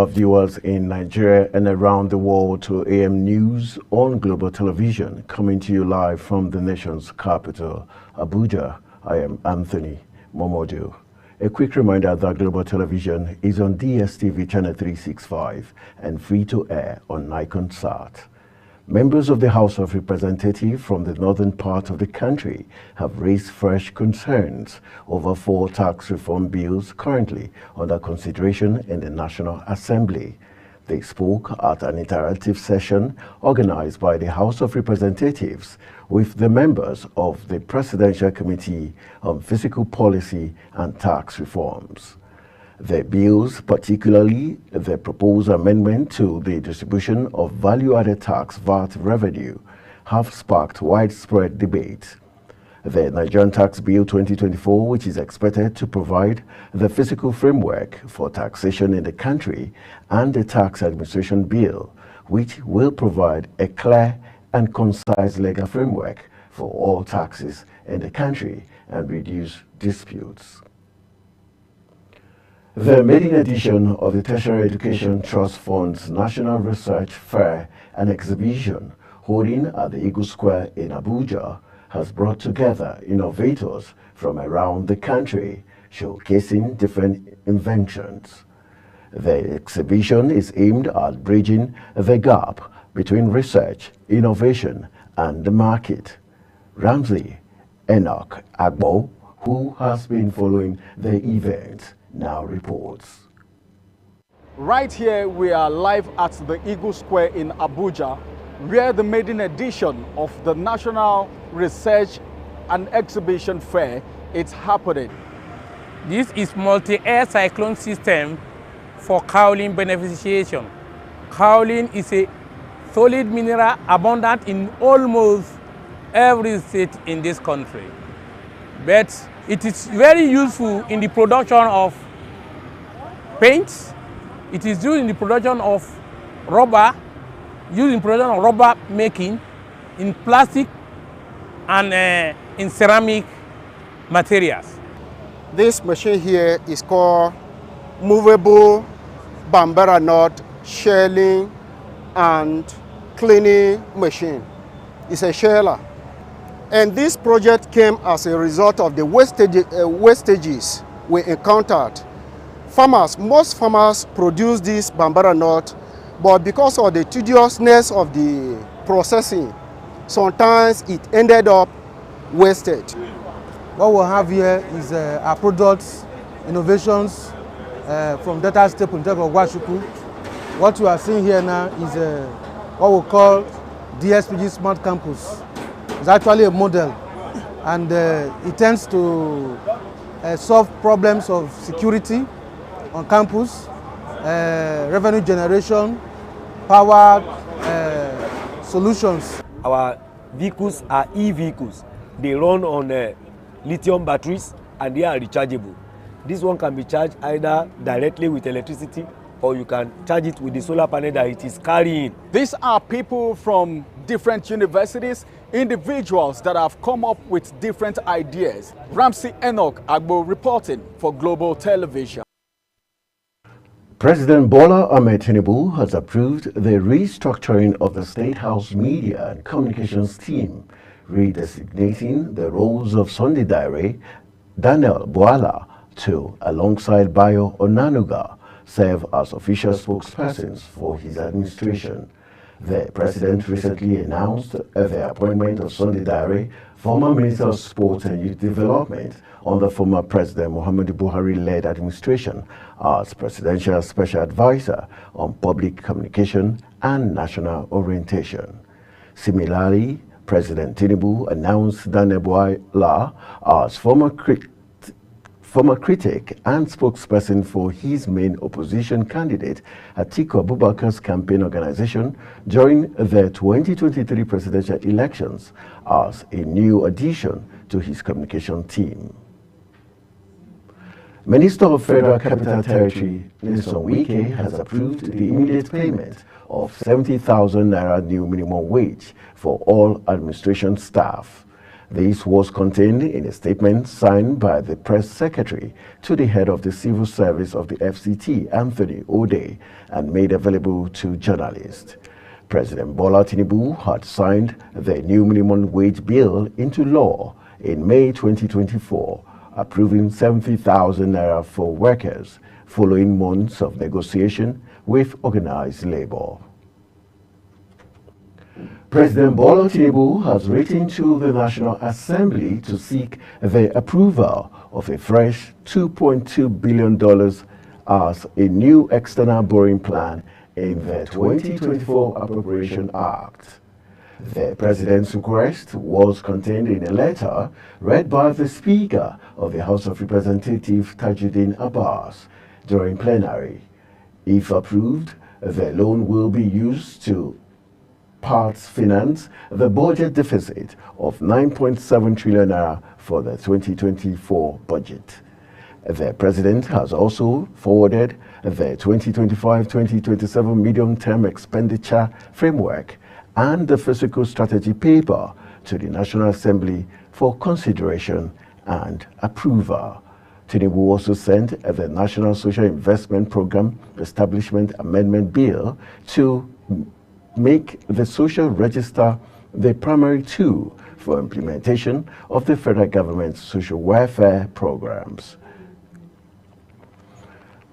our viewers in Nigeria and around the world to AM News on Global Television, coming to you live from the nation's capital, Abuja. I am Anthony Momodu. A quick reminder that Global Television is on DSTV channel 365 and free to air on Nikon Sat. Members of the House of Representatives from the northern part of the country have raised fresh concerns over 4 tax reform bills currently under consideration in the National Assembly. They spoke at an interactive session organized by the House of Representatives with the members of the Presidential Committee on Fiscal Policy and Tax Reforms. The bills, particularly the proposed amendment to the distribution of value-added tax VAT revenue, have sparked widespread debate. The Nigerian Tax Bill 2024, which is expected to provide the fiscal framework for taxation in the country, and the Tax Administration Bill, which will provide a clear and concise legal framework for all taxes in the country and reduce disputes. The maiden edition of the Tertiary Education Trust Fund's National Research Fair and Exhibition, holding at the Eagle Square in Abuja, has brought together innovators from around the country, showcasing different inventions. The exhibition is aimed at bridging the gap between research, innovation, and the market. Ramsey Enoch Agbo, who has been following the event, now reports. Right here we are live at the Eagle Square in Abuja, where the maiden edition of the National Research and Exhibition Fair is happening. This is multi-air cyclone system for kaolin beneficiation. Kaolin is a solid mineral abundant in almost every state in this country. But it is very useful in the production of paints. It is used in the production of rubber, used in production of rubber making, in plastic, and in ceramic materials. This machine here is called movable Bambara nut shelling and cleaning machine. It's a sheller. And this project came as a result of the wastages we encountered. Most farmers produce this Bambara nut, but because of the tediousness of the processing, sometimes it ended up wasted. What we have here is our products, innovations from Delta State Polytechnic of Nwachukwu. What you are seeing here now is what we call DSPG Smart Campus. It's actually a model, and it tends to solve problems of security on campus, revenue generation, power solutions. Our vehicles are e-vehicles. They run on lithium batteries and they are rechargeable. This one can be charged either directly with electricity, or you can charge it with the solar panel that it is carrying. These are people from different universities, individuals that have come up with different ideas. Ramsey Enoch Agbo reporting for Global Television. President Bola Ahmed Tinubu has approved the restructuring of the State House Media and Communications team, redesignating the roles of Sunday Dare, Daniel Bwala to, alongside Bayo Onanuga, serve as official spokespersons for his administration. The president recently announced the appointment of Sunday Dare, former Minister of Sport and Youth Development, under former President Muhammadu Buhari-led administration, as Presidential Special Advisor on Public Communication and National Orientation. Similarly, President Tinubu announced Daniel Bwala as former critic and spokesperson for his main opposition candidate, Atiku Abubakar's campaign organization during the 2023 presidential elections, as a new addition to his communication team. Minister of Federal Capital Territory, Nyesom Wike, has approved the immediate payment of 70,000 naira new minimum wage for all administration staff. This was contained in a statement signed by the press secretary to the head of the civil service of the FCT, Anthony Ode, and made available to journalists. President Bola Tinubu had signed the new minimum wage bill into law in May 2024, approving 70,000 naira for workers, following months of negotiation with organized labor. President Bola Tinubu has written to the National Assembly to seek the approval of a fresh $2.2 billion as a new external borrowing plan in the 2024 Appropriation Act. The President's request was contained in a letter read by the Speaker of the House of Representatives, Tajuddin Abbas, during plenary. If approved, the loan will be used to parts finance the budget deficit of 9.7 trillion naira for the 2024 budget. The President has also forwarded the 2025-2027 medium-term expenditure framework and the fiscal strategy paper to the National Assembly for consideration and approval. Tinubu also sent the National Social Investment Program Establishment Amendment Bill to make the social register the primary tool for implementation of the federal government's social welfare programs.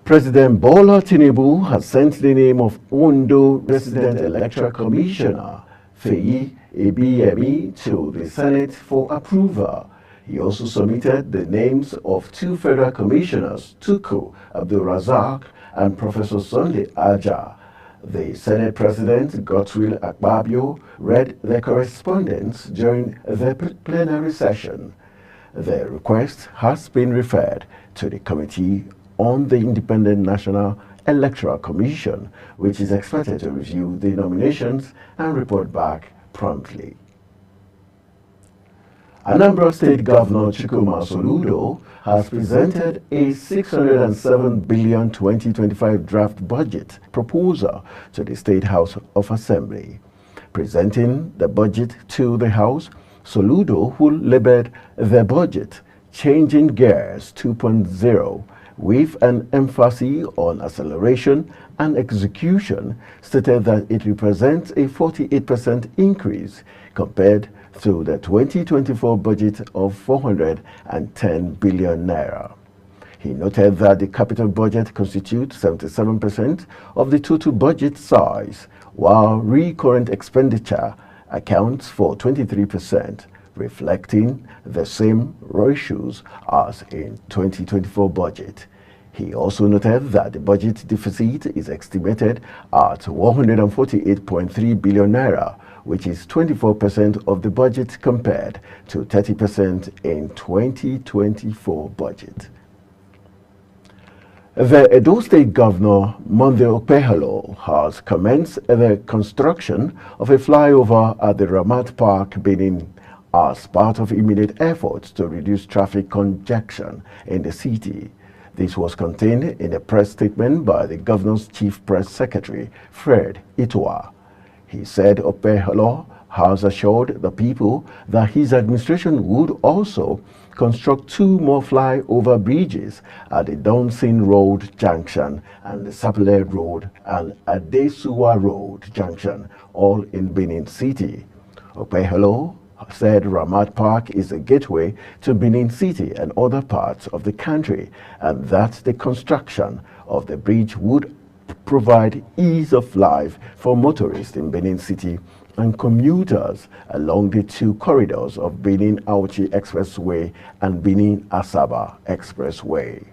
President Bola Tinubu has sent the name of Ondo Resident Electoral Commissioner Feyi Ebiyemi to the Senate for approval. He also submitted the names of two federal commissioners, Tuku Abdul Razak and Professor Sunday Aja. The Senate President, Godswill Akpabio, read the correspondence during the plenary session. The request has been referred to the Committee on the Independent National Electoral Commission, which is expected to review the nominations and report back promptly. Anambra State Governor Chukwuma Soludo has presented a 607 billion 2025 draft budget proposal to the State House of Assembly. Presenting the budget to the House, Soludo, who labeled the budget Changing Gears 2.0 with an emphasis on acceleration and execution, stated that it represents a 48% increase compared to the 2024 budget of 410 billion naira. He noted that the capital budget constitutes 77% of the total budget size, while recurrent expenditure accounts for 23%, reflecting the same ratios as in 2024 budget. He also noted that the budget deficit is estimated at 148.3 billion naira, which is 24% of the budget compared to 30% in 2024 budget. The Edo State Governor, Monday Okpeholo, has commenced the construction of a flyover at the Ramat Park, Benin, as part of immediate efforts to reduce traffic congestion in the city. This was contained in a press statement by the governor's chief press secretary, Fred Itoa. He said Okpeholo has assured the people that his administration would also construct 2 more flyover bridges at the Donsin Road Junction and the Sapele Road and Adesuwa Road Junction, all in Benin City. Okpeholo said Ramat Park is a gateway to Benin City and other parts of the country, and that the construction of the bridge would provide ease of life for motorists in Benin City and commuters along the 2 corridors of Benin Auchi Expressway and Benin Asaba Expressway.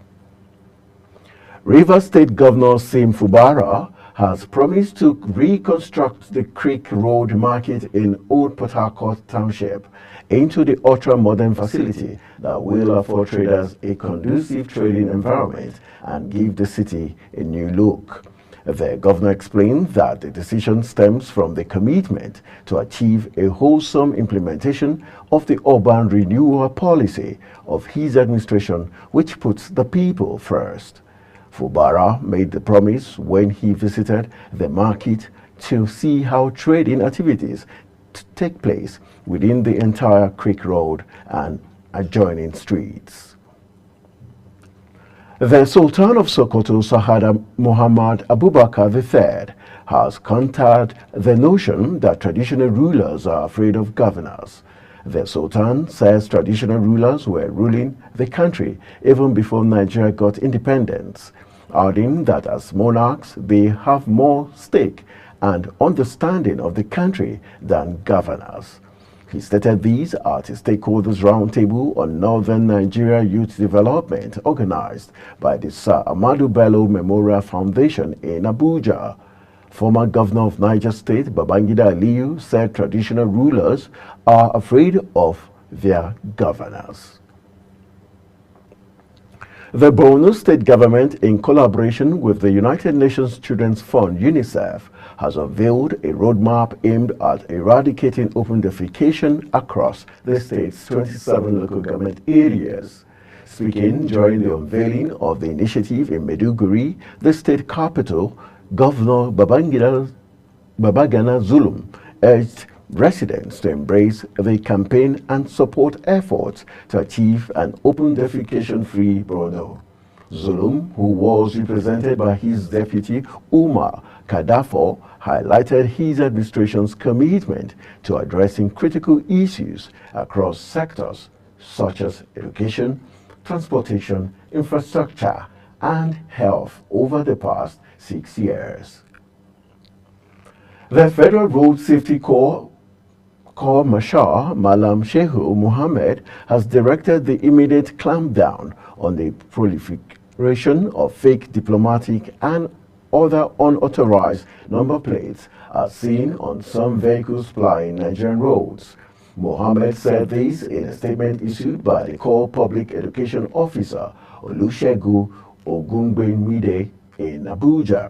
Rivers State Governor Sim Fubara has promised to reconstruct the Creek Road Market in Old Port Harcourt Township into the ultra-modern facility that will afford traders a conducive trading environment and give the city a new look. The governor explained that the decision stems from the commitment to achieve a wholesome implementation of the urban renewal policy of his administration, which puts the people first. Fubara made the promise when he visited the market to see how trading activities take place within the entire Creek Road and adjoining streets. The Sultan of Sokoto, Sahada Muhammad Abubakar III, has countered the notion that traditional rulers are afraid of governors. The Sultan says traditional rulers were ruling the country even before Nigeria got independence, adding that as monarchs they have more stake and understanding of the country than governors. He stated these at a stakeholders roundtable on Northern Nigeria Youth Development organized by the Sir Ahmadu Bello Memorial Foundation in Abuja. Former Governor of Niger State, Babangida Aliyu, said traditional rulers are afraid of their governors. The Borno State government, in collaboration with the United Nations Children's Fund, UNICEF, has unveiled a roadmap aimed at eradicating open defecation across the state's 27 local government areas. Speaking during the unveiling of the initiative in Maiduguri, the state capital, Governor Babagana Zulum urged residents to embrace the campaign and support efforts to achieve an open defecation-free Borno. Zulum, who was represented by his deputy Umar Kadafo, highlighted his administration's commitment to addressing critical issues across sectors such as education, transportation, infrastructure, and health over the past 6 years. The Federal Road Safety Corps Marshal Malam Shehu Mohammed has directed the immediate clampdown on the proliferation of fake diplomatic and other unauthorized number plates as seen on some vehicles plying Nigerian roads. Mohammed said this in a statement issued by the Corps Public Education Officer Olusegun Ogungbemide in Abuja.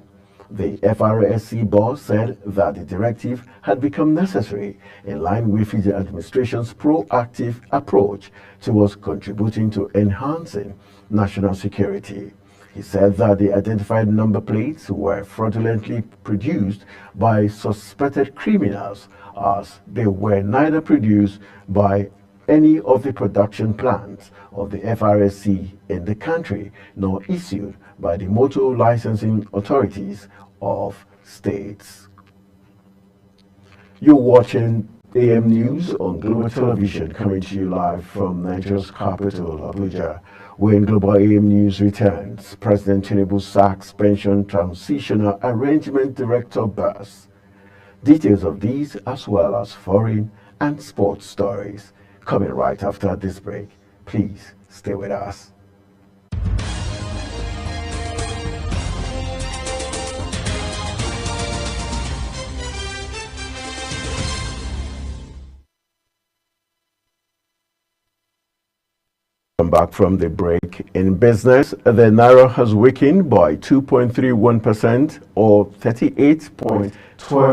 The FRSC boss said that the directive had become necessary in line with the administration's proactive approach towards contributing to enhancing national security. He said that the identified number plates were fraudulently produced by suspected criminals, as they were neither produced by any of the production plants of the FRSC in the country nor issued by the motor licensing authorities of states. You're watching AM News on Global Television, coming to you live from Nigeria's capital, Abuja. When Global AM News returns, President Tinubu sacks Pension Transitional Arrangement Director Bus. Details of these as well as foreign and sports stories coming right after this break. Please stay with us. Back from the break. In business, the Naira has weakened by 2.31% or 38.12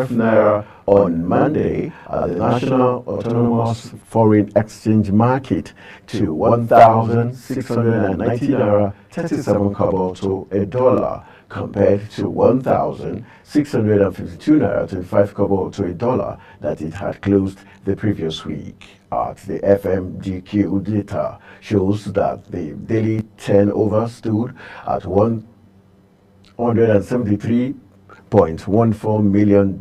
Naira on Monday at the National Autonomous Foreign Exchange Market to 1,690 Naira 37 kobo to a dollar, compared to 1,652 Naira 25 kobo to a dollar that it had closed the previous week. The FMGQ data shows that the daily turnover stood at $173.14 million,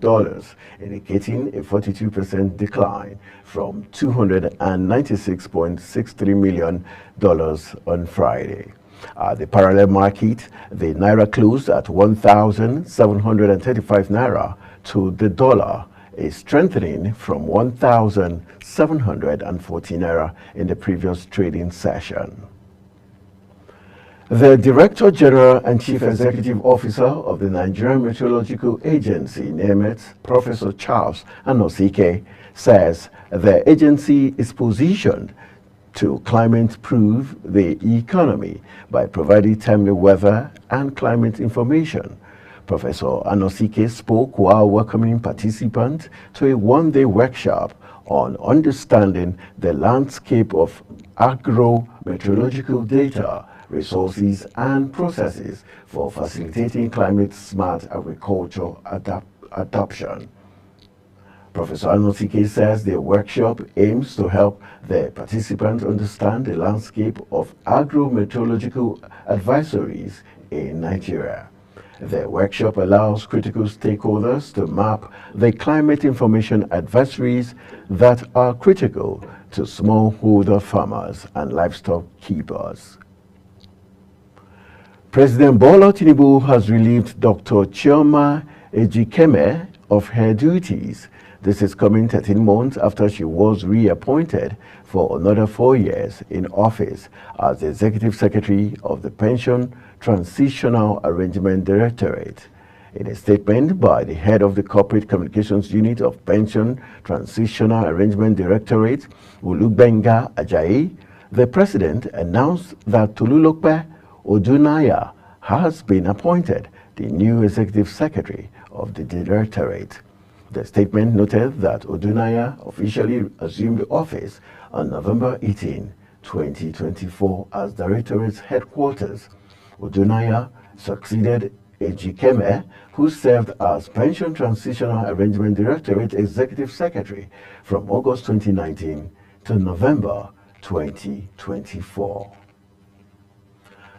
indicating a 42% decline from $296.63 million on Friday. At the parallel market, the Naira closed at 1,735 Naira to the dollar, a strengthening from 1,740 Naira in the previous trading session. The Director General and Chief Executive Officer of the Nigerian Meteorological Agency, NEMET, Professor Charles Anosike, says the agency is positioned to climate-proof the economy by providing timely weather and climate information. Professor Anosike spoke while welcoming participants to a one-day workshop on understanding the landscape of agro-meteorological data, resources, and processes for facilitating climate-smart agriculture adoption. Professor Anotike says the workshop aims to help the participants understand the landscape of agro-meteorological advisories in Nigeria. The workshop allows critical stakeholders to map the climate information advisories that are critical to smallholder farmers and livestock keepers. President Bola Tinubu has relieved Dr. Chioma Ejikeme of her duties. This is coming 13 months after she was reappointed for another 4 years in office as the Executive Secretary of the Pension Transitional Arrangement Directorate. In a statement by the head of the Corporate Communications Unit of Pension Transitional Arrangement Directorate, Olubenga Ajayi, the President announced that Tolulope Odunaya has been appointed the new Executive Secretary of the Directorate. The statement noted that Odunaya officially assumed office on November 18, 2024 as Directorate's headquarters. Odunaya succeeded Ejikeme, who served as Pension Transitional Arrangement Directorate Executive Secretary from August 2019 to November 2024.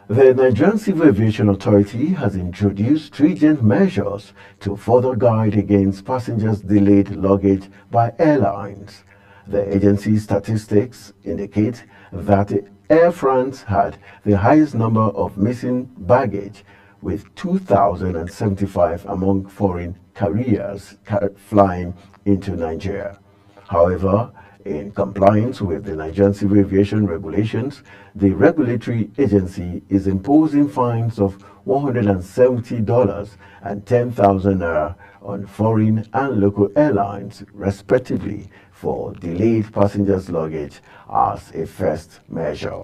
The Nigerian Civil Aviation Authority has introduced stringent measures to further guide against passengers' delayed luggage by airlines. The agency's statistics indicate that Air France had the highest number of missing baggage, with 2,075 among foreign carriers flying into Nigeria. However, in compliance with the Nigerian Civil Aviation regulations, the regulatory agency is imposing fines of $170 and 10,000 naira on foreign and local airlines, respectively, for delayed passengers' luggage as a first measure.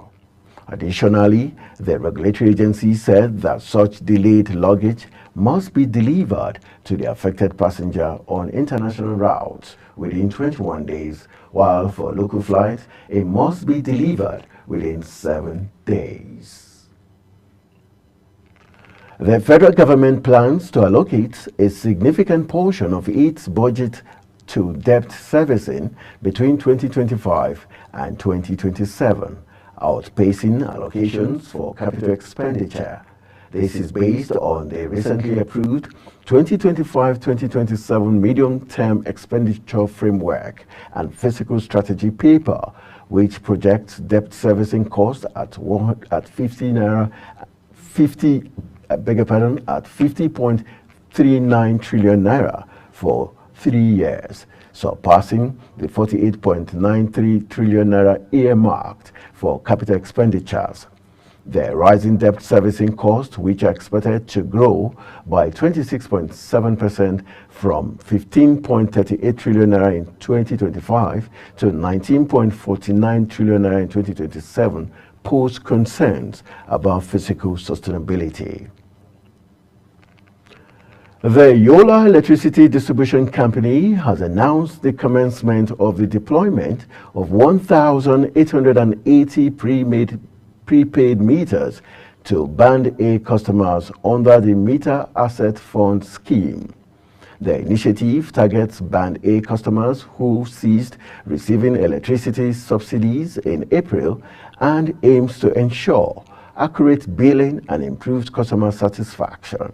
Additionally, the regulatory agency said that such delayed luggage must be delivered to the affected passenger on international routes within 21 days, while for local flights, it must be delivered within 7 days. The federal government plans to allocate a significant portion of its budget to debt servicing between 2025 and 2027, outpacing allocations for capital expenditure. This is based on the recently approved 2025-2027 medium-term expenditure framework and fiscal strategy paper, which projects debt servicing costs at 50.39 trillion naira for 3 years, surpassing the 48.93 trillion naira earmarked for capital expenditures. The rising debt servicing costs, which are expected to grow by 26.7% from 15.38 trillion naira in 2025 to 19.49 trillion naira in 2027, pose concerns about fiscal sustainability. The Yola Electricity Distribution Company has announced the commencement of the deployment of 1,880 prepaid meters to Band A customers under the Meter Asset Fund scheme. The initiative targets Band A customers who ceased receiving electricity subsidies in April and aims to ensure accurate billing and improved customer satisfaction.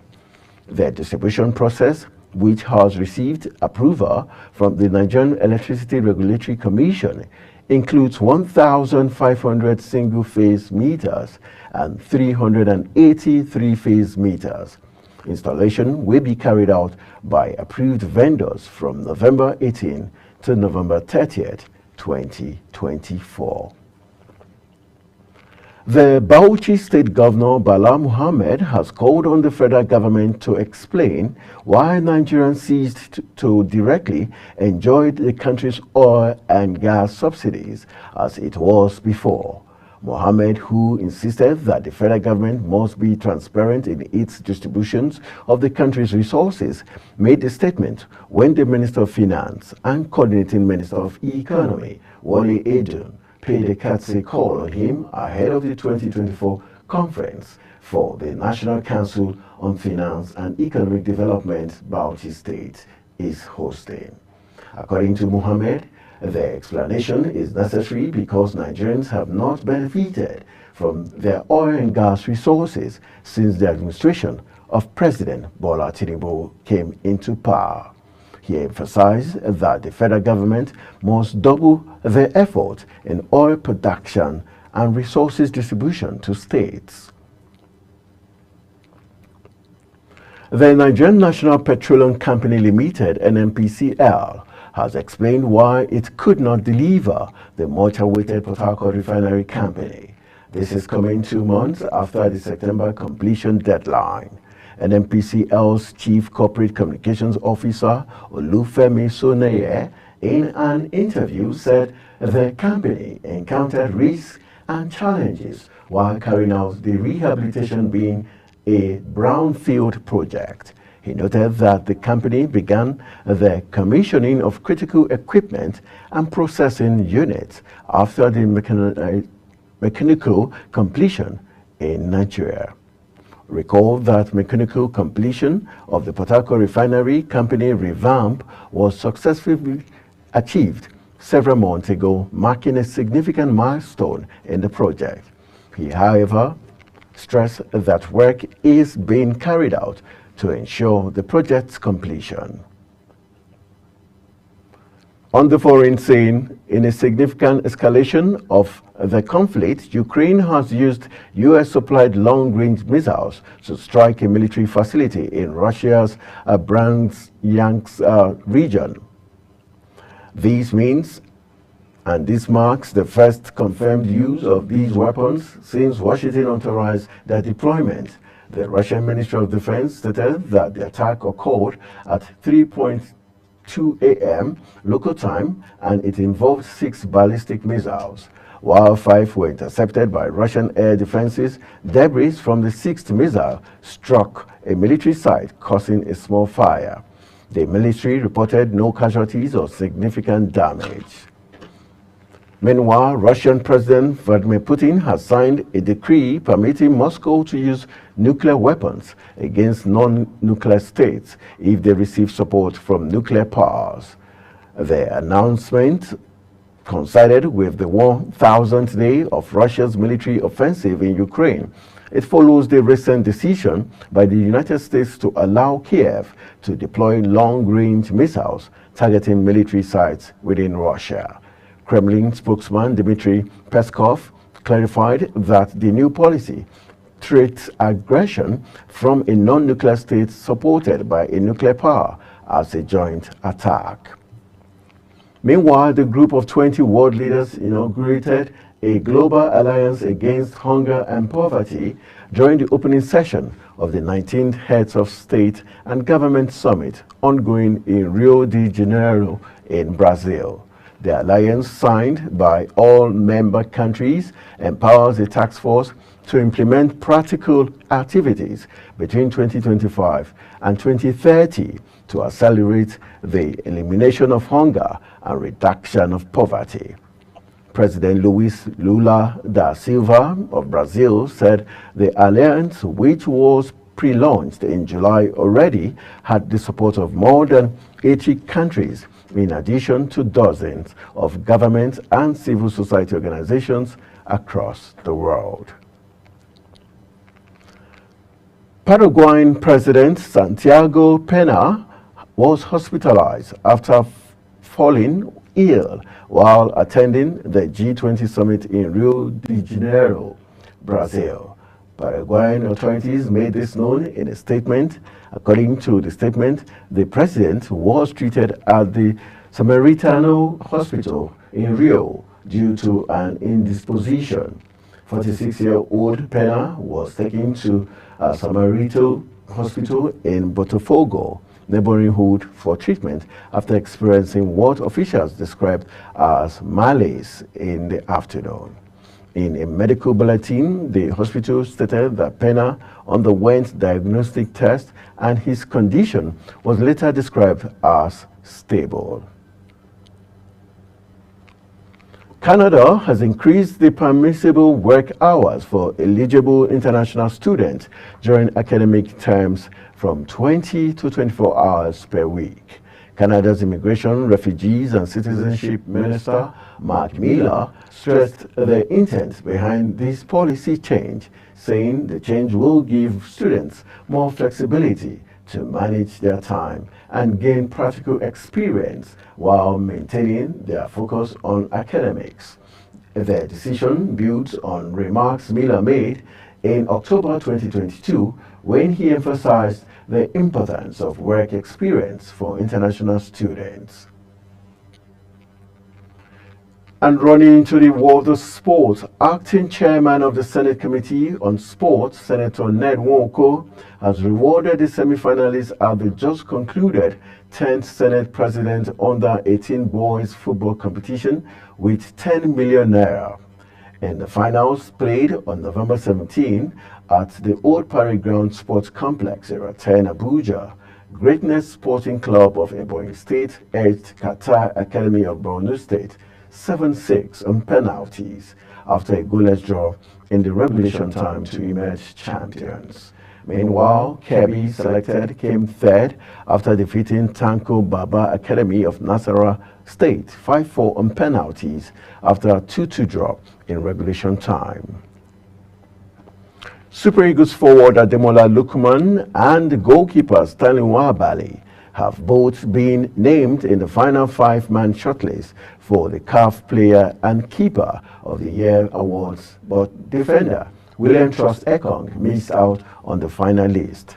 The distribution process, which has received approval from the Nigerian Electricity Regulatory Commission, includes 1,500 single-phase meters and 380 three-phase meters. Installation will be carried out by approved vendors from November 18 to November 30th, 2024. The Bauchi State Governor Bala Muhammad has called on the federal government to explain why Nigerians ceased to directly enjoy the country's oil and gas subsidies as it was before. Muhammad, who insisted that the federal government must be transparent in its distributions of the country's resources, made the statement when the Minister of Finance and Coordinating Minister of Economy, Wale Edun, paid a courtesy call on him ahead of the 2024 conference for the National Council on Finance and Economic Development Bauchi State is hosting. According to Mohammed, the explanation is necessary because Nigerians have not benefited from their oil and gas resources since the administration of President Bola Tinubu came into power. He emphasized that the federal government must double the effort in oil production and resources distribution to states. The Nigerian National Petroleum Company Limited, NNPCL, has explained why it could not deliver the much-awaited Port Harcourt Refinery Company. This is coming 2 months after the September completion deadline. NNPCL's Chief Corporate Communications Officer, Olufemi Soneye, in an interview said the company encountered risks and challenges while carrying out the rehabilitation being a brownfield project. He noted that the company began the commissioning of critical equipment and processing units after the mechanical completion in Nigeria. Recall that mechanical completion of the Port Harcourt Refinery Company revamp was successfully achieved several months ago, marking a significant milestone in the project. He, however, stressed that work is being carried out to ensure the project's completion. On the foreign scene, in a significant escalation of the conflict, Ukraine has used US-supplied long-range missiles to strike a military facility in Russia's Bryansk region. This marks the first confirmed use of these weapons since Washington authorized their deployment. The Russian Ministry of Defense stated that the attack occurred at 3:02 a.m. local time and it involved 6 ballistic missiles. While 5 were intercepted by Russian air defenses, debris from the 6th missile struck a military site, causing a small fire. The military reported no casualties or significant damage. Meanwhile, Russian President Vladimir Putin has signed a decree permitting Moscow to use nuclear weapons against non-nuclear states if they receive support from nuclear powers. The announcement coincided with the 1,000th day of Russia's military offensive in Ukraine. It follows the recent decision by the United States to allow Kiev to deploy long-range missiles targeting military sites within Russia. Kremlin spokesman Dmitry Peskov clarified that the new policy treats aggression from a non-nuclear state supported by a nuclear power as a joint attack. Meanwhile, the group of 20 world leaders inaugurated a global alliance against hunger and poverty during the opening session of the 19th Heads of State and Government Summit ongoing in Rio de Janeiro in Brazil. The alliance, signed by all member countries, empowers the task force to implement practical activities between 2025 and 2030 to accelerate the elimination of hunger and reduction of poverty. President Luiz Lula da Silva of Brazil said the alliance, which was pre-launched in July, already had the support of more than 80 countries, in addition to dozens of government and civil society organizations across the world. Paraguayan President Santiago Peña was hospitalized after falling ill while attending the G20 summit in Rio de Janeiro, Brazil. Paraguayan authorities made this known in a statement. According to the statement, the president was treated at the Samaritano Hospital in Rio due to an indisposition. 46-year-old Peña was taken to Samaritano Hospital in Botafogo, neighboring Hood, for treatment after experiencing what officials described as malaise in the afternoon. In a medical bulletin, the hospital stated that Peña underwent diagnostic tests and his condition was later described as stable. Canada has increased the permissible work hours for eligible international students during academic terms from 20 to 24 hours per week. Canada's Immigration, Refugees and Citizenship Minister, Mark Miller, stressed the intent behind this policy change, saying the change will give students more flexibility to manage their time and gain practical experience while maintaining their focus on academics. The decision builds on remarks Miller made in October 2022 when he emphasized the importance of work experience for international students. And running into the world of sport, acting chairman of the Senate Committee on Sports, Senator Ned Nwoko, has rewarded the semi-finalists at the just concluded 10th Senate President Under-18 Boys Football Competition with 10 million naira. In the finals played on November 17 at the Old Parade Ground Sports Complex, Area 10, Abuja, Greatness Sporting Club of Ebonyi State edged Qatar Academy of Borno State 7-6 on penalties after a goalless draw in the regulation time to emerge champions. Meanwhile, Kebbi Selected came third after defeating Tanko Baba Academy of Nasarawa State 5-4 on penalties after a 2-2 draw in regulation time. Super Eagles forward Ademola Lookman and goalkeeper Stanley Nwabali have both been named in the final 5-man shortlist for the CAF Player and Keeper of the Year awards, but defender William Trust Ekong missed out on the final list.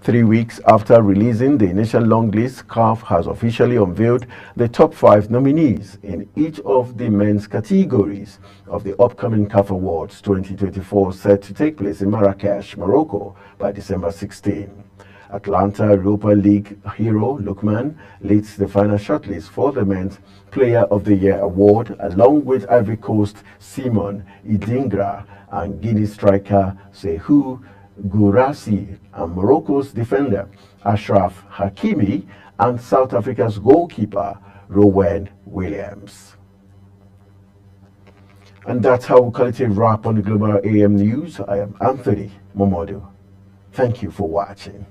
3 weeks after releasing the initial long list, CAF has officially unveiled the top 5 nominees in each of the men's categories of the upcoming CAF Awards 2024 set to take place in Marrakesh, Morocco by December 16. Atlanta Europa League hero Lookman leads the final shortlist for the Men's Player of the Year award, along with Ivory Coast Simon Idingra and Guinea striker Sehu Gurasi and Morocco's defender Ashraf Hakimi and South Africa's goalkeeper Rowan Williams. And that's how we call it a wrap on the Global AM News. I am Anthony Momodu. Thank you for watching.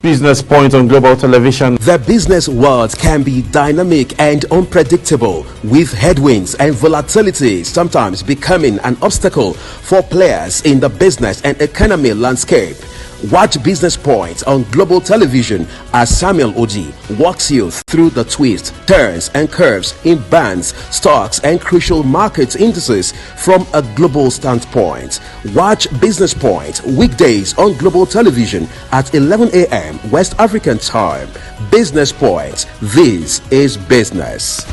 Business Point on Global Television. The business world can be dynamic and unpredictable, with headwinds and volatility sometimes becoming an obstacle for players in the business and economy landscape. Watch Business Point on Global Television as Samuel Oji walks you through the twists, turns and curves in bands, stocks and crucial market indices from a global standpoint. Watch Business Point weekdays on Global Television at 11 a.m. West African time. Business Point. This is business.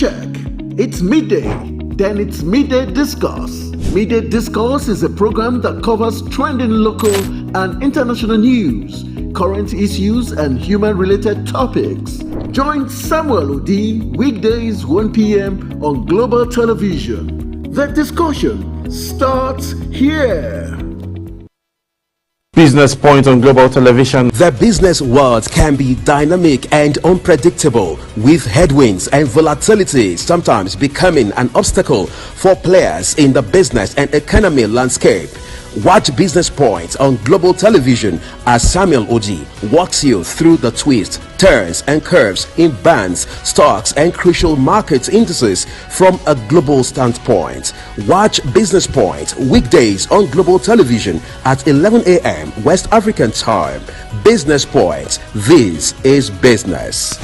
check. It's midday. Then it's Midday Discourse. Midday Discourse is a program that covers trending local and international news, current issues, and human-related topics. Join Samuel Odi weekdays 1 p.m. on Global Television. The discussion starts here. Business Point on Global Television. The business world can be dynamic and unpredictable, with headwinds and volatility sometimes becoming an obstacle for players in the business and economy landscape. Watch Business Point on Global Television as Samuel Odi walks you through the twists, turns and curves in bands, stocks and crucial market indices from a global standpoint. Watch Business Point weekdays on Global Television at 11 a.m. West African time. Business Point. This is business.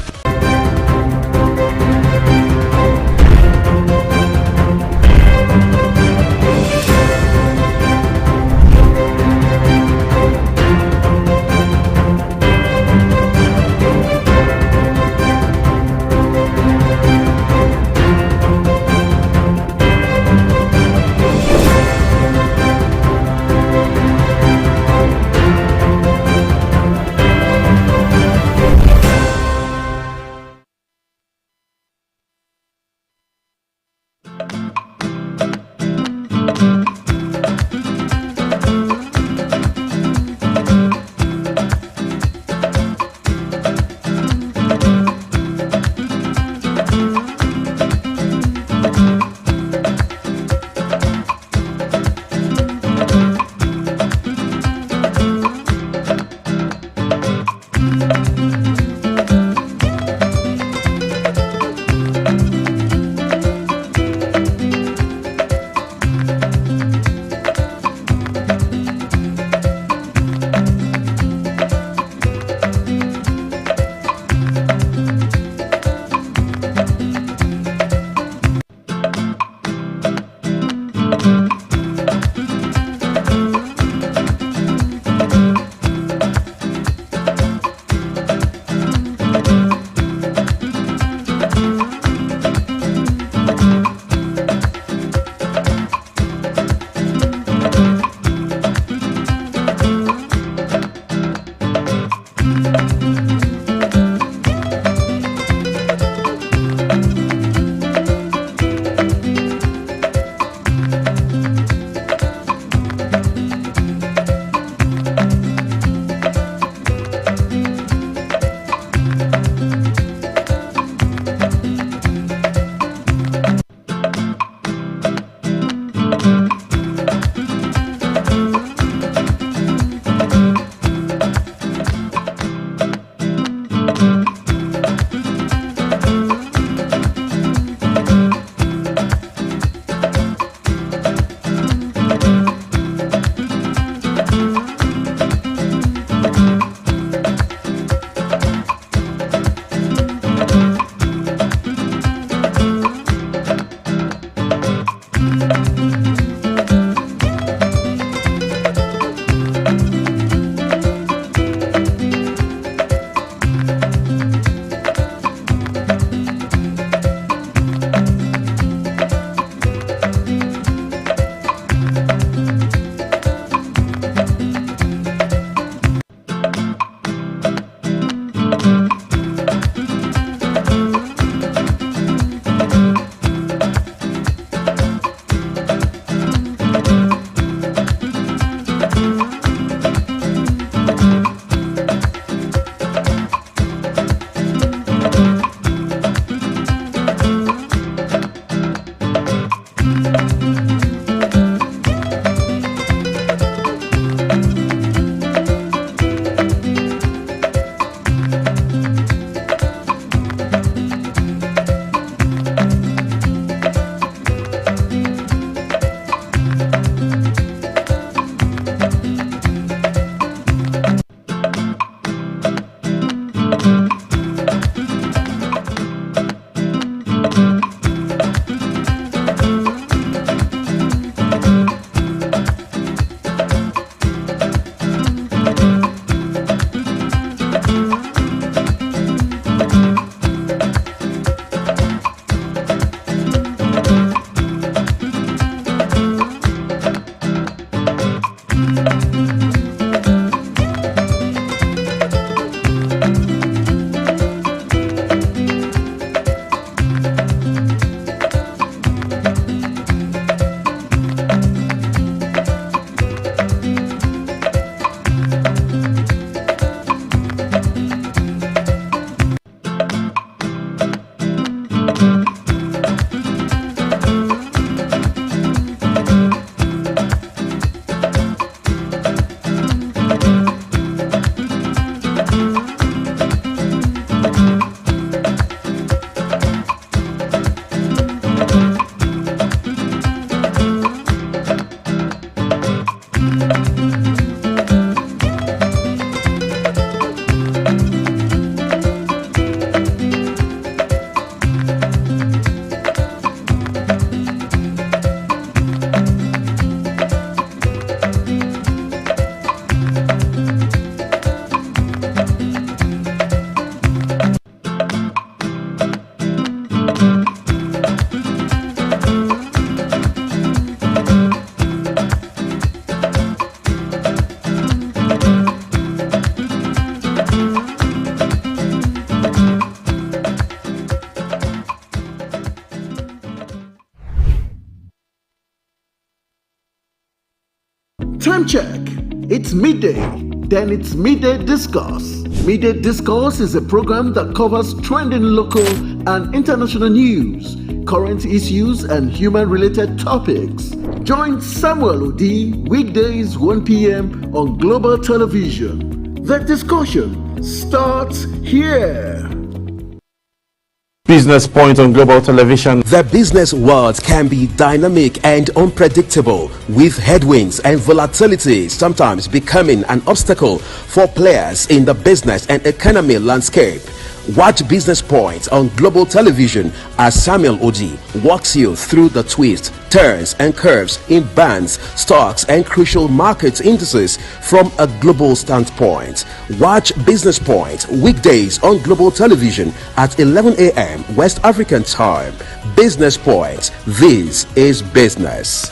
Time check. It's midday. Then it's Midday Discourse. Midday Discourse is a program that covers trending local and international news, current issues, and human-related topics. Join Samuel Odi weekdays 1 p.m. on Global Television. The discussion starts here. Business Point on Global Television. The business world can be dynamic and unpredictable, with headwinds and volatility sometimes becoming an obstacle for players in the business and economy landscape. Watch Business Point on Global Television as Samuel Odi walks you through the twists, turns and curves in bands, stocks and crucial market indices from a global standpoint. Watch Business Point weekdays on Global Television at 11 a.m. West African time. Business Point. This is business.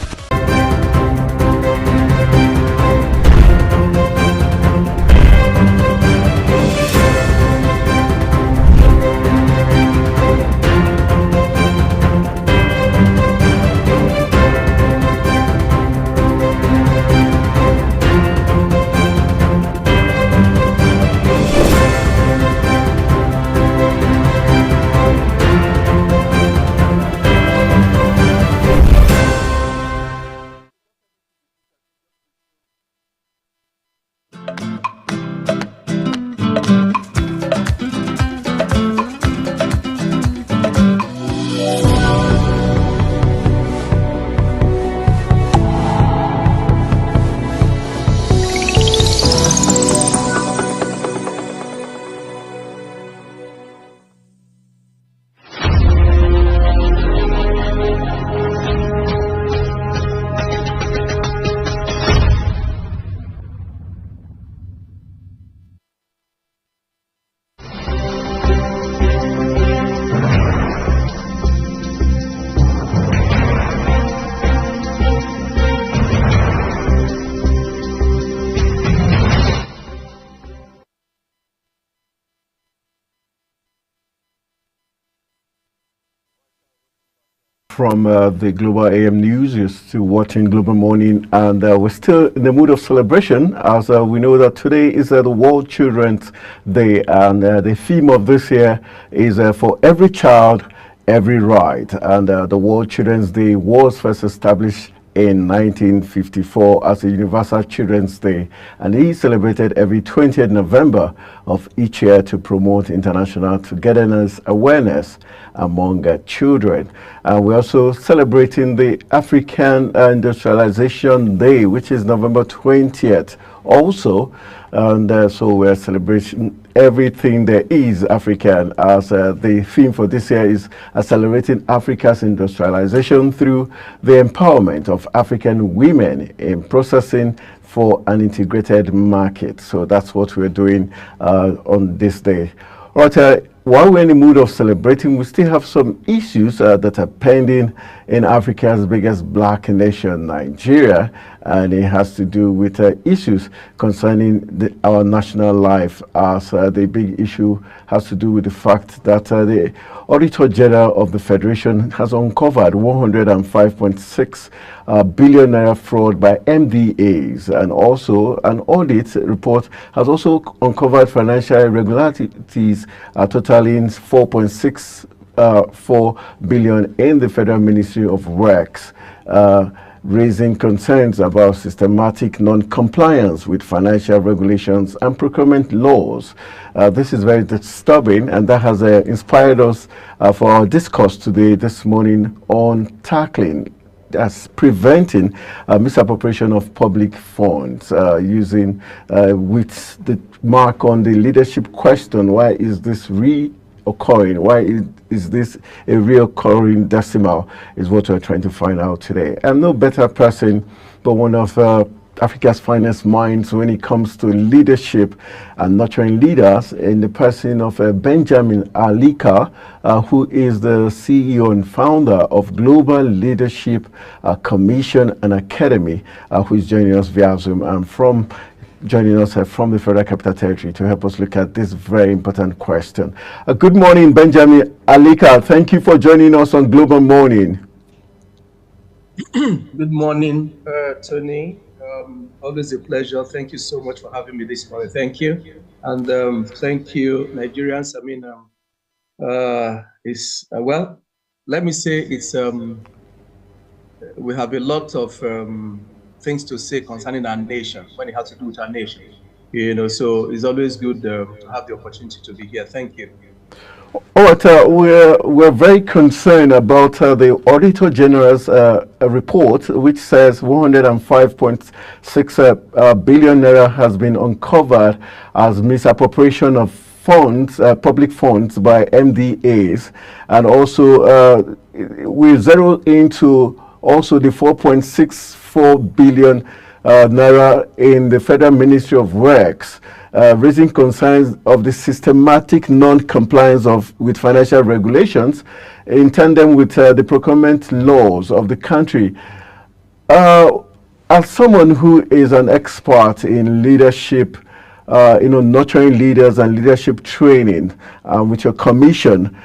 From the Global AM News, you're still watching Global Morning, and we're still in the mood of celebration as we know that today is the World Children's Day, and the theme of this year is for every child, every right. And the World Children's Day was first established in 1954 as a Universal Children's Day, and it is celebrated every 20th November of each year to promote international togetherness awareness among children. And we're also celebrating the African Industrialization Day, which is November 20th also. And so we're celebrating everything there is African, as the theme for this year is accelerating Africa's industrialization through the empowerment of African women in processing for an integrated market. So that's what we're doing on this day. Right, while we're in the mood of celebrating, we still have some issues that are pending in Africa's biggest black nation, Nigeria, and it has to do with issues concerning our national life, as the big issue has to do with the fact that the Auditor General of the Federation has uncovered 105.6 billion naira fraud by MDAs, and also an audit report has also uncovered financial irregularities totaling 4.64 billion in the Federal Ministry of Works, raising concerns about systematic non-compliance with financial regulations and procurement laws. This is very disturbing, and that has inspired us for our discourse today, this morning, on tackling as preventing misappropriation of public funds, using with the mark on the leadership question: why is this reoccurring? Why is this a reoccurring decimal? Is what we're trying to find out today. And no better person but one of Africa's finest minds when it comes to leadership and nurturing leaders, in the person of Benjamin Alika, who is the CEO and founder of Global Leadership Commission and Academy, who is joining us via Zoom and joining us from the Federal Capital Territory to help us look at this very important question. Good morning, Benjamin Alika. Thank you for joining us on Global Morning. Good morning, Tony. Always a pleasure. Thank you so much for having me this morning. Thank you. And thank you, Nigerians. I mean, well, let me say it's, we have a lot of things to say concerning our nation when it has to do with our nation. You know, so it's always good to have the opportunity to be here. Thank you. All right, we're very concerned about the Auditor General's report, which says 105.6 billion naira has been uncovered as misappropriation of funds, public funds by MDAs, and also we zero into also the 4.64 billion naira in the Federal Ministry of Works. Raising concerns of the systematic non-compliance with financial regulations in tandem with the procurement laws of the country. As someone who is an expert in leadership, nurturing leaders and leadership training with your commission,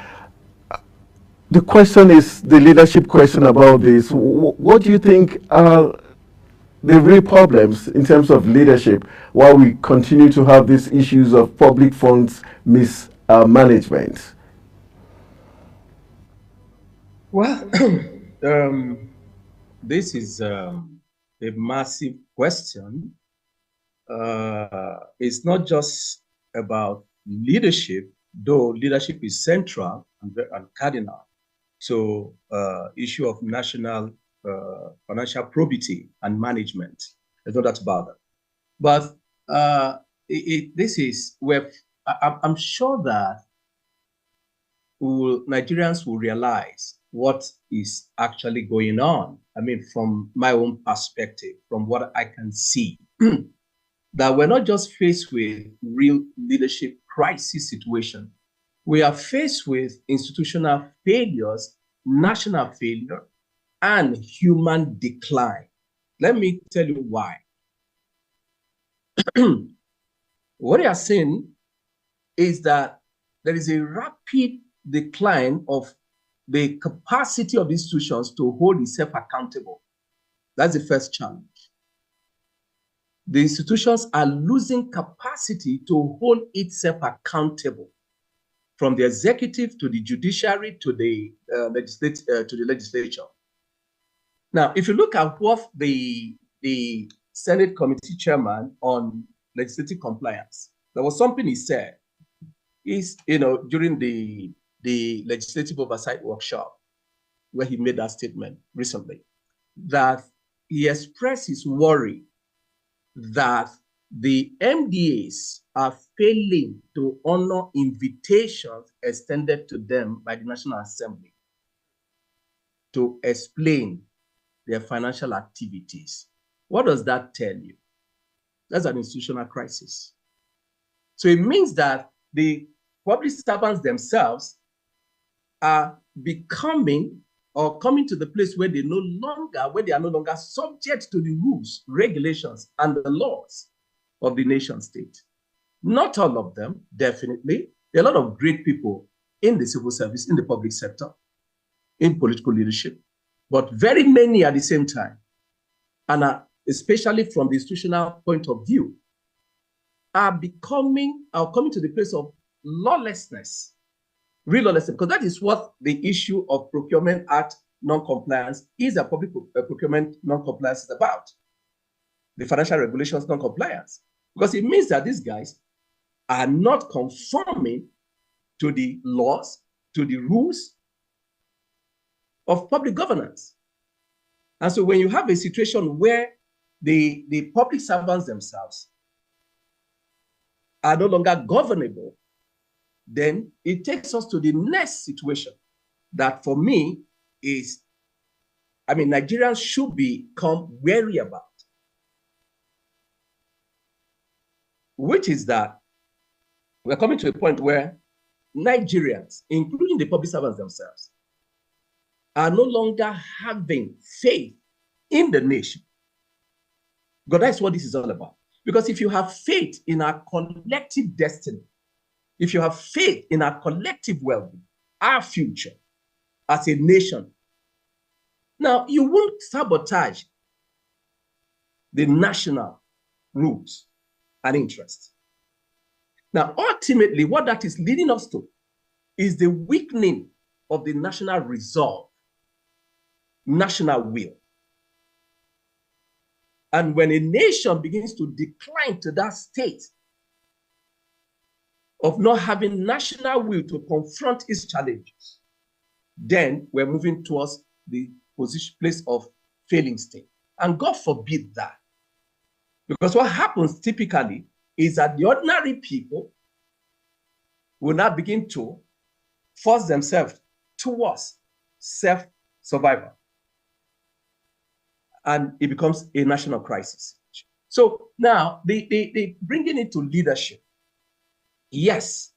the question is the leadership question about this. What do you think are the real problems in terms of leadership while we continue to have these issues of public funds mismanagement? Well, this is a massive question. It's not just about leadership, though leadership is central and cardinal. So issue of national financial probity and management. There's no doubt about that. But this is where I'm sure that Nigerians will realize what is actually going on. I mean, from my own perspective, from what I can see, that we're not just faced with real leadership crisis situation. We are faced with institutional failures, national failure, and human decline. Let me tell you why. What you are saying is that there is a rapid decline of the capacity of institutions to hold itself accountable. That's the first challenge. The institutions are losing capacity to hold itself accountable, from the executive to the judiciary to the legislature. Now, if you look at what the Senate Committee Chairman on Legislative Compliance, there was something he said during the Legislative Oversight Workshop, where he made that statement recently, that he expressed his worry that the MDAs are failing to honor invitations extended to them by the National Assembly to explain their financial activities. What does that tell you? That's an institutional crisis. So it means that the public servants themselves are becoming or coming to the place where they are no longer subject to the rules, regulations, and the laws of the nation state. Not all of them, definitely. There are a lot of great people in the civil service, in the public sector, in political leadership, but very many at the same time, and especially from the institutional point of view, are coming to the place of lawlessness, real lawlessness, because that is what the issue of Procurement Act non-compliance is. A public procurement non-compliance is about. The financial regulations non-compliance, because it means that these guys are not conforming to the laws, to the rules of public governance. And so when you have a situation where the public servants themselves are no longer governable, then it takes us to the next situation that for me is, Nigerians should become wary about, which is that we're coming to a point where Nigerians, including the public servants themselves, are no longer having faith in the nation. Because that's what this is all about. Because if you have faith in our collective destiny, if you have faith in our collective well-being, our future as a nation, now you won't sabotage the national rules and interests. Now, ultimately, what that is leading us to is the weakening of the national resolve, national will. And when a nation begins to decline to that state of not having national will to confront its challenges, then we're moving towards the place of failing state. And God forbid that. Because what happens typically is that the ordinary people will now begin to force themselves towards self-survival. And it becomes a national crisis. So now, they bringing it to leadership. Yes,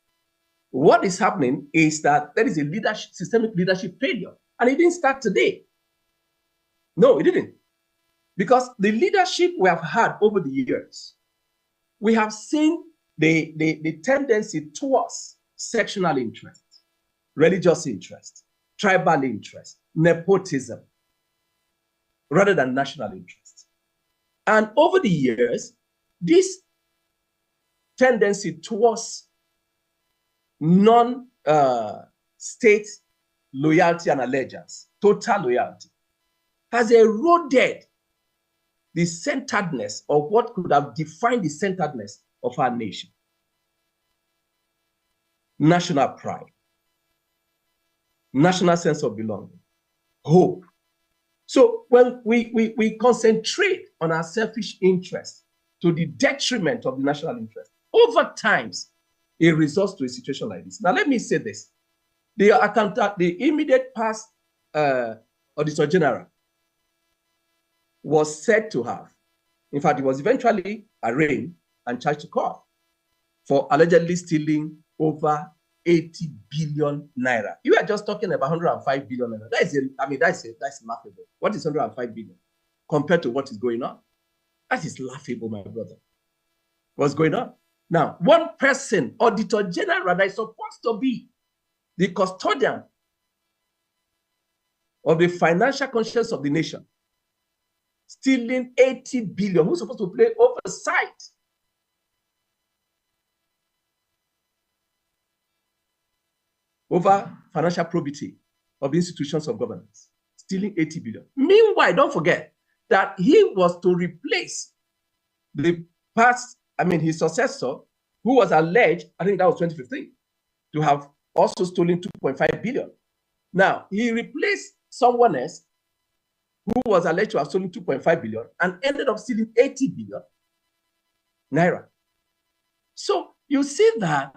what is happening is that there is a systemic leadership failure. And it didn't start today. No, it didn't. Because the leadership we have had over the years, we have seen the tendency towards sectional interest, religious interest, tribal interest, nepotism, rather than national interest. And over the years, this tendency towards non-state loyalty and allegiance, total loyalty, has eroded the centeredness of what could have defined the centeredness of our nation. National pride, national sense of belonging, hope. So when we concentrate on our selfish interests to the detriment of the national interest, over times, it results to a situation like this. Now, let me say this. The immediate past Auditor General was said to have, in fact, he was eventually arraigned and charged to court for allegedly stealing over 80 billion naira. You are just talking about 105 billion naira. That's laughable. What is 105 billion compared to what is going on? That is laughable, my brother. What's going on? Now, one person, Auditor General, that is supposed to be the custodian of the financial conscience of the nation, stealing 80 billion. Who's supposed to play oversight? Over financial probity of institutions of governance, stealing 80 billion. Meanwhile, don't forget that he was to replace the past, his successor, who was alleged, I think that was 2015, to have also stolen 2.5 billion. Now, he replaced someone else who was alleged to have stolen 2.5 billion and ended up stealing 80 billion naira. So you see that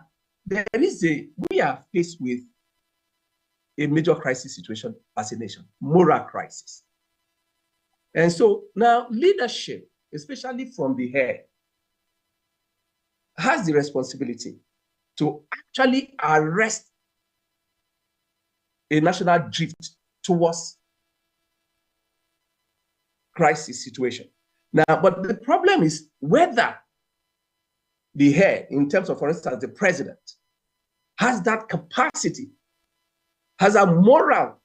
we are faced with a major crisis situation as a nation, moral crisis. And so now leadership, especially from the head, has the responsibility to actually arrest a national drift towards crisis situation. Now, but the problem is whether the head, in terms of, for instance, the president, has that capacity, has a moral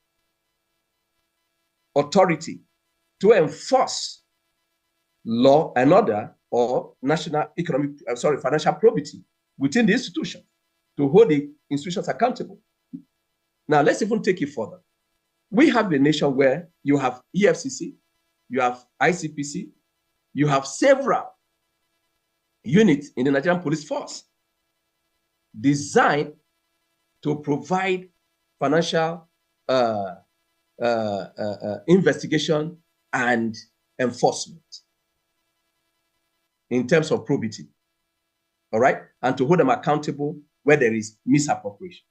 authority to enforce law and order or financial probity within the institution to hold the institutions accountable. Now, let's even take it further. We have a nation where you have EFCC, you have ICPC, you have several units in the Nigerian police force designed to provide financial investigation and enforcement in terms of probity, all right? And to hold them accountable where there is misappropriation.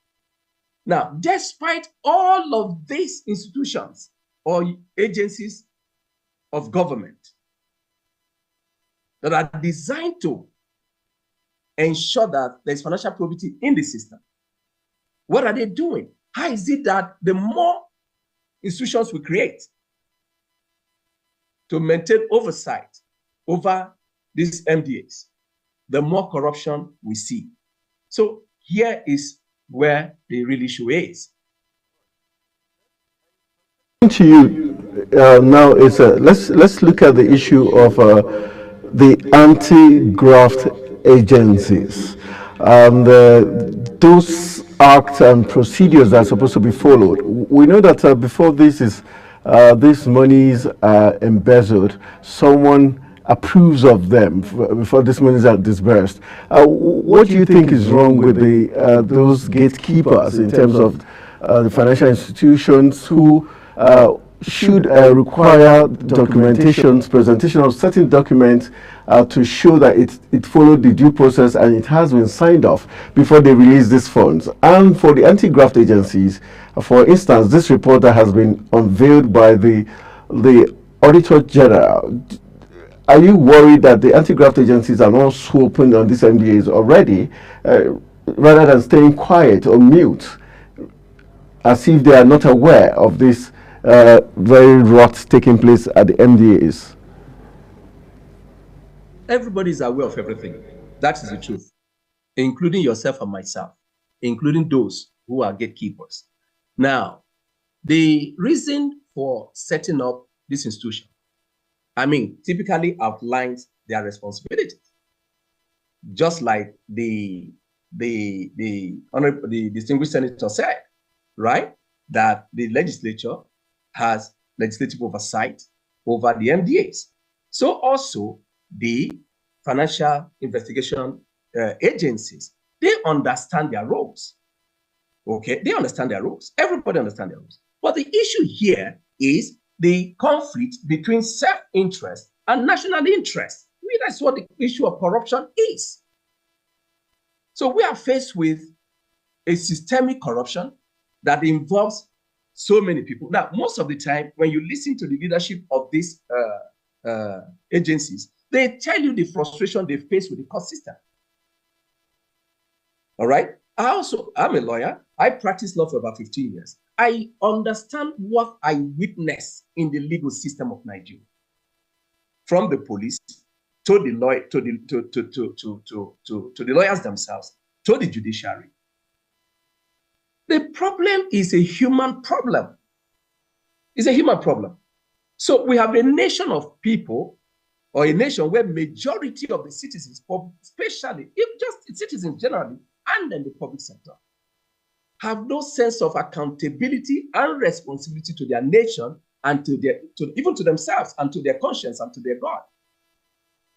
Now, despite all of these institutions or agencies of government that are designed to ensure that there's financial probity in the system, what are they doing? How is it that the more institutions we create to maintain oversight over these MDAs, the more corruption we see? So here is where the real issue is. To you now is let's look at the issue of the anti-graft agencies and those acts and procedures that are supposed to be followed. We know that before these monies are embezzled, someone approves of them before these monies are disbursed. What do you think is wrong with those gatekeepers in terms of the financial institutions who should require presentation of certain documents to show that it followed the due process and it has been signed off before they release these funds? And for the anti-graft agencies, for instance, this report that has been unveiled by the Auditor General, are you worried that the anti-graft agencies are not swooping on these MDAs already, rather than staying quiet or mute, as if they are not aware of this very rot taking place at the MDAs? Everybody is aware of everything. That is the truth, including yourself and myself, including those who are gatekeepers. Now, the reason for setting up this institution, typically outlines their responsibilities. Just like the distinguished senator said, right, that the legislature has legislative oversight over the MDAs. So also the financial investigation agencies, they understand their roles. Okay, they understand their roles. Everybody understands their roles. But the issue here is the conflict between self-interest and national interest. That's what the issue of corruption is. So we are faced with a systemic corruption that involves so many people. Now, most of the time, when you listen to the leadership of these agencies, they tell you the frustration they face with the court system. All right? I'm a lawyer. I practiced law for about 15 years. I understand what I witnessed in the legal system of Nigeria, from the police to the lawyer, to the lawyers themselves, to the judiciary. The problem is a human problem. It's a human problem. So we have a nation of people, or a nation where majority of the citizens, especially if just citizens generally, and then the public sector, have no sense of accountability and responsibility to their nation and even to themselves and to their conscience and to their God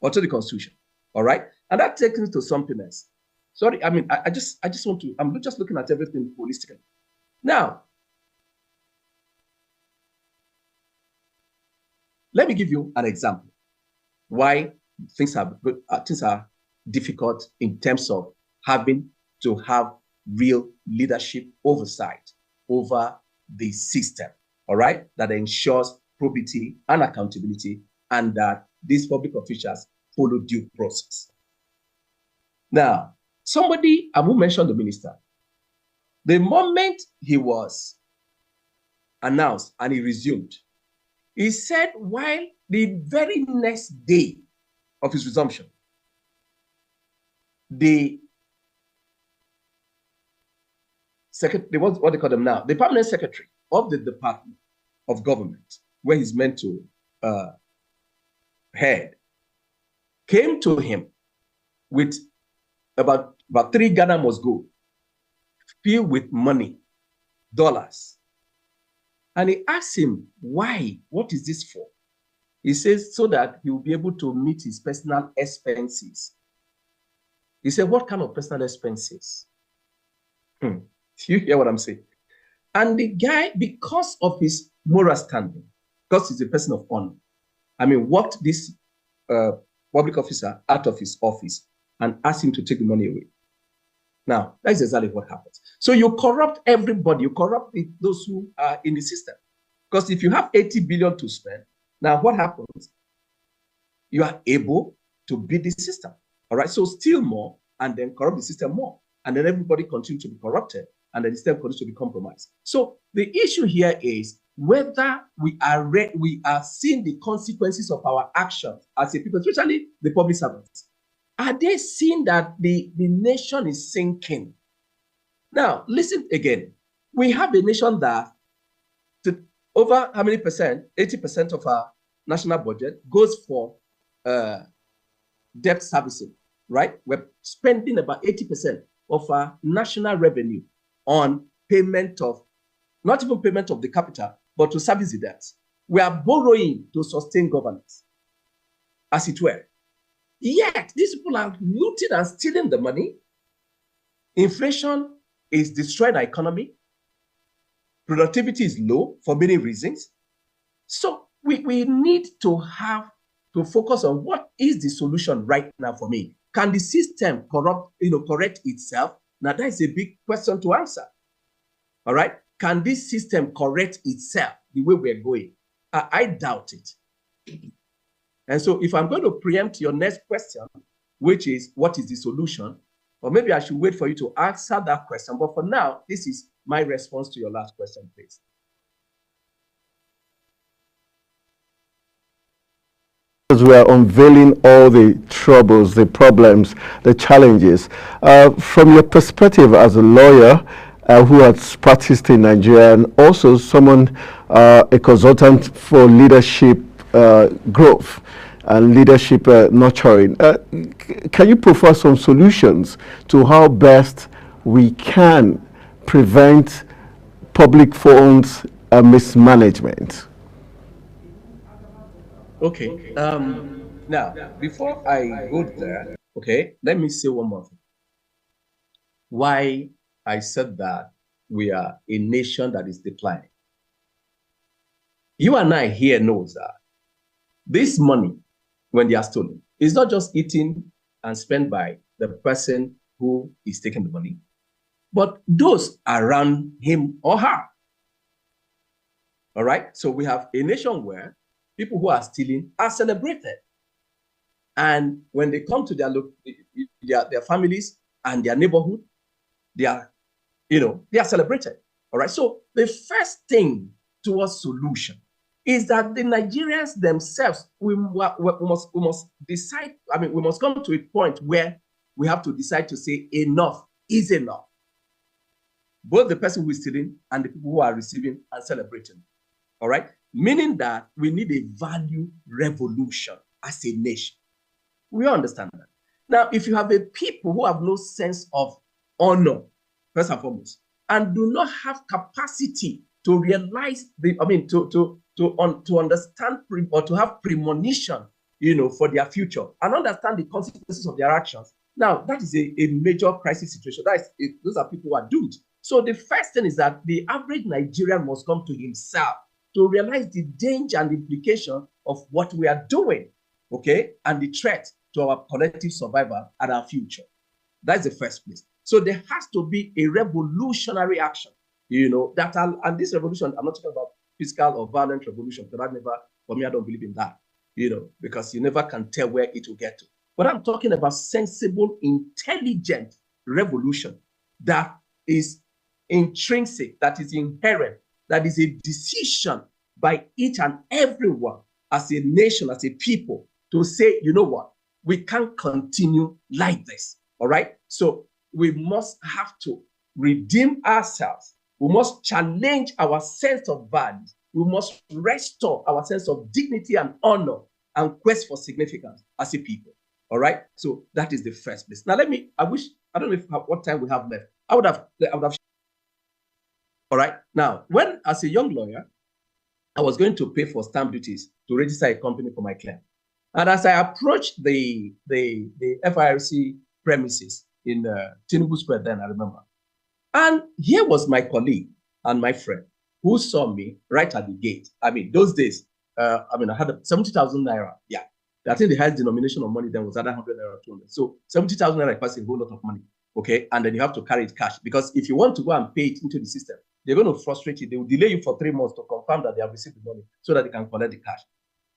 or to the Constitution. All right, and that takes me to something else. Sorry, I just want to. I'm just looking at everything holistically. Now, let me give you an example why things are difficult in terms of having to have real leadership oversight over the system, all right, that ensures probity and accountability, and that these public officials follow due process. Now, somebody, I will mention the minister. The moment he was announced and he resumed, he said while the very next day of his resumption, the secretary, what they call them now, the permanent secretary of the Department of Government, where he's meant to head, came to him with about 3 Ghana must go, filled with money, dollars. And he asked him, why? What is this for? He says, so that he will be able to meet his personal expenses. He said, what kind of personal expenses? You hear what I'm saying? And the guy, because of his moral standing, because he's a person of honor, walked this public officer out of his office and asked him to take the money away. Now, that's exactly what happens. So you corrupt everybody. You corrupt those who are in the system. Because if you have 80 billion to spend, now what happens? You are able to beat the system. All right, so steal more and then corrupt the system more. And then everybody continues to be corrupted and then the system continues to be compromised. So the issue here is whether we are seeing the consequences of our actions as a people, especially the public servants. Are they seeing that the nation is sinking? Now, listen again. We have a nation that over how many percent? 80% of our national budget goes for debt servicing, right? We're spending about 80% of our national revenue on payment of, not even payment of the capital, but to service the debts. We are borrowing to sustain governance, as it were. Yet, these people are looting and stealing the money. Inflation is destroying our economy. Productivity is low for many reasons. So we need to focus on what is the solution right now for me. Can the system correct itself? Now, that is a big question to answer. All right? Can this system correct itself the way we're going? I doubt it. And so if I'm going to preempt your next question, which is, what is the solution? Or maybe I should wait for you to answer that question. But for now, this is my response to your last question, please. As we are unveiling all the troubles, the problems, the challenges, from your perspective as a lawyer who has practiced in Nigeria and also someone, a consultant for leadership growth and leadership nurturing, can you provide some solutions to how best we can prevent public funds mismanagement? Okay. Now, before I go there, okay, let me say one more thing. Why I said that we are a nation that is declining. You and I here knows that this money, when they are stolen, is not just eaten and spent by the person who is taking the money, but those around him or her. All right? So we have a nation where people who are stealing are celebrated. And when they come to their families and their neighborhood, they are celebrated. All right. So the first thing towards solution is that the Nigerians themselves, we must decide. I mean, we must come to a point where we have to decide to say enough is enough. Both the person who is stealing and the people who are receiving and celebrating. All right. Meaning that we need a value revolution as a nation. We understand that. Now, if you have a people who have no sense of honor, first and foremost, and do not have capacity to realize to understand or to have premonition, for their future and understand the consequences of their actions. Now, that is a major crisis situation. Those are people who are doomed. So the first thing is that the average Nigerian must come to himself to realize the danger and implication of what we are doing, okay, and the threat to our collective survival and our future. That's the first place. So there has to be a revolutionary action, and this revolution, I'm not talking about fiscal or violent revolution, because for me, I don't believe in that, because you never can tell where it will get to. But I'm talking about sensible, intelligent revolution that is intrinsic, that is inherent, that is a decision by each and everyone as a nation, as a people, to say, you know what, we can't continue like this, all right? So we must have to redeem ourselves. We must challenge our sense of values. We must restore our sense of dignity and honor and quest for significance as a people, all right? So that is the first place. Now I don't know what time we have left. I would have. All right. Now, when as a young lawyer, I was going to pay for stamp duties to register a company for my client. And as I approached the FIRC premises in Tinubu Square then, I remember. And here was my colleague and my friend who saw me right at the gate. I mean, those days, I had 70,000 naira. Yeah. I think the highest denomination of money then was either 100 naira or 200. So 70,000 naira is a whole lot of money. Okay. And then you have to carry it cash, because if you want to go and pay it into the system, they're going to frustrate you. They will delay you for 3 months to confirm that they have received the money so that they can collect the cash.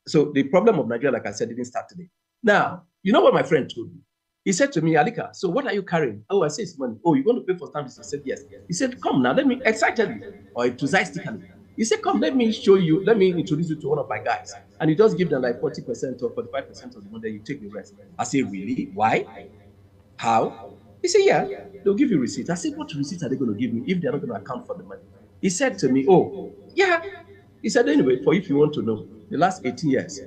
So the problem of Nigeria, like I said, didn't start today. Now, you know what my friend told me? He said to me, Alika, so what are you carrying? Oh, I said it's money. Oh, you're going to pay for stamp duty? I said, yes. He said, come now, let me excitedly, or enthusiastically. He said, come, let me show you, let me introduce you to one of my guys. And you just give them like 40% or 45% of the money, you take the rest. I said, really? Why? How? He said, yeah, they'll give you receipts. I said, what receipts are they going to give me if they're not going to account for the money? He said to me, oh, yeah, He said, anyway, for if you want to know, the last 18 years,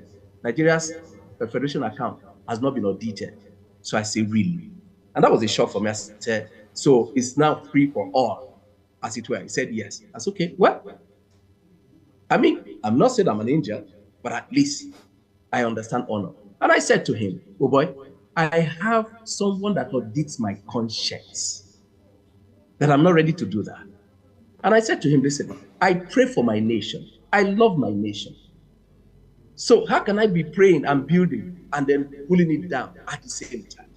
Nigeria's federation account has not been audited. So I say, really? And that was a shock for me. I said, so it's now free for all, as it were. He said, yes. I said, okay, well, I mean, I'm not saying I'm an angel, but at least I understand honor. And I said to him, oh boy, I have someone that audits my conscience, that I'm not ready to do that. And I said to him, listen, I pray for my nation. I love my nation. So how can I be praying and building and then pulling it down at the same time?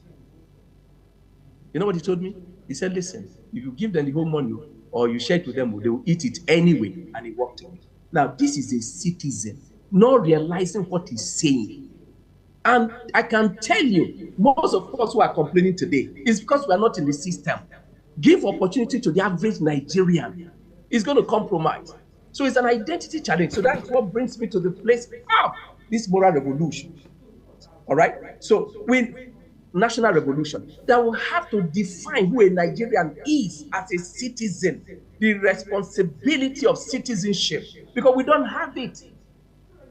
You know what he told me? He said, listen, if you give them the whole money or you share it with them, they will eat it anyway. And he walked away. Now, this is a citizen not realizing what he's saying. And I can tell you, most of us who are complaining today is because we are not in the system. Give opportunity to the average Nigerian. He's going to compromise. So it's an identity challenge. So that's what brings me to the place of this moral revolution. All right? So with national revolution, that will have to define who a Nigerian is as a citizen, the responsibility of citizenship, because we don't have it.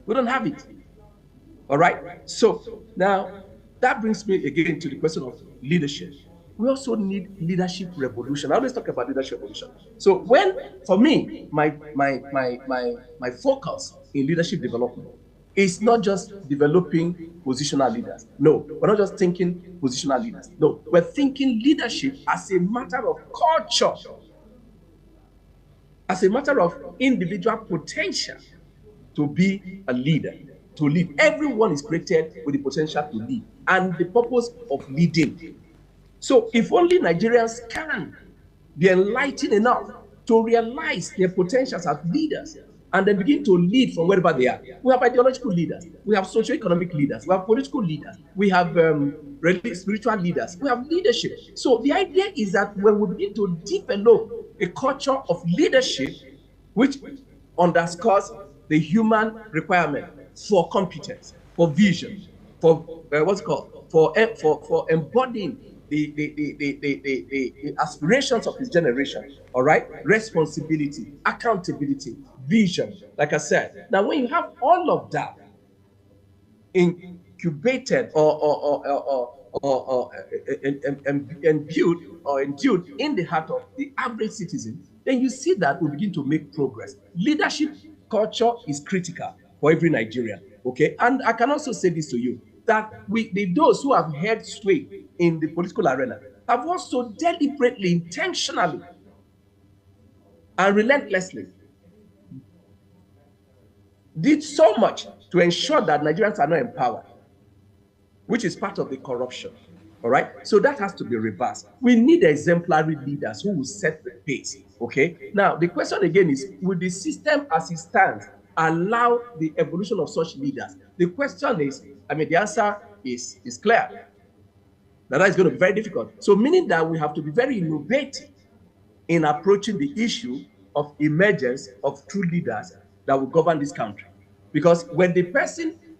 We don't have it. All right? So now that brings me again to the question of leadership. We also need leadership revolution. I always talk about leadership revolution. So when, for me, my focus in leadership development is not just developing positional leaders. No, we're not just thinking positional leaders. No, we're thinking leadership as a matter of culture, as a matter of individual potential to be a leader, to lead. Everyone is created with the potential to lead and the purpose of leading. So if only Nigerians can be enlightened enough to realize their potentials as leaders and then begin to lead from wherever they are. We have ideological leaders, we have socio-economic leaders, we have political leaders, we have spiritual leaders, we have leadership. So the idea is that when we begin to develop a culture of leadership, which underscores the human requirement for competence, for vision, for for embodying the aspirations of his generation, all right? Responsibility, accountability, vision, like I said. Now, when you have all of that incubated or endued in the heart of the average citizen, then you see that we begin to make progress. Leadership culture is critical for every Nigerian, okay? And I can also say this to you, that those who have held sway in the political arena have also deliberately, intentionally, and relentlessly did so much to ensure that Nigerians are not empowered, which is part of the corruption, all right? So that has to be reversed. We need exemplary leaders who will set the pace, okay? Now, the question again is, will the system as it stands allow the evolution of such leaders? The question is, the answer is clear. That is going to be very difficult. So meaning that we have to be very innovative in approaching the issue of emergence of true leaders that will govern this country. Because when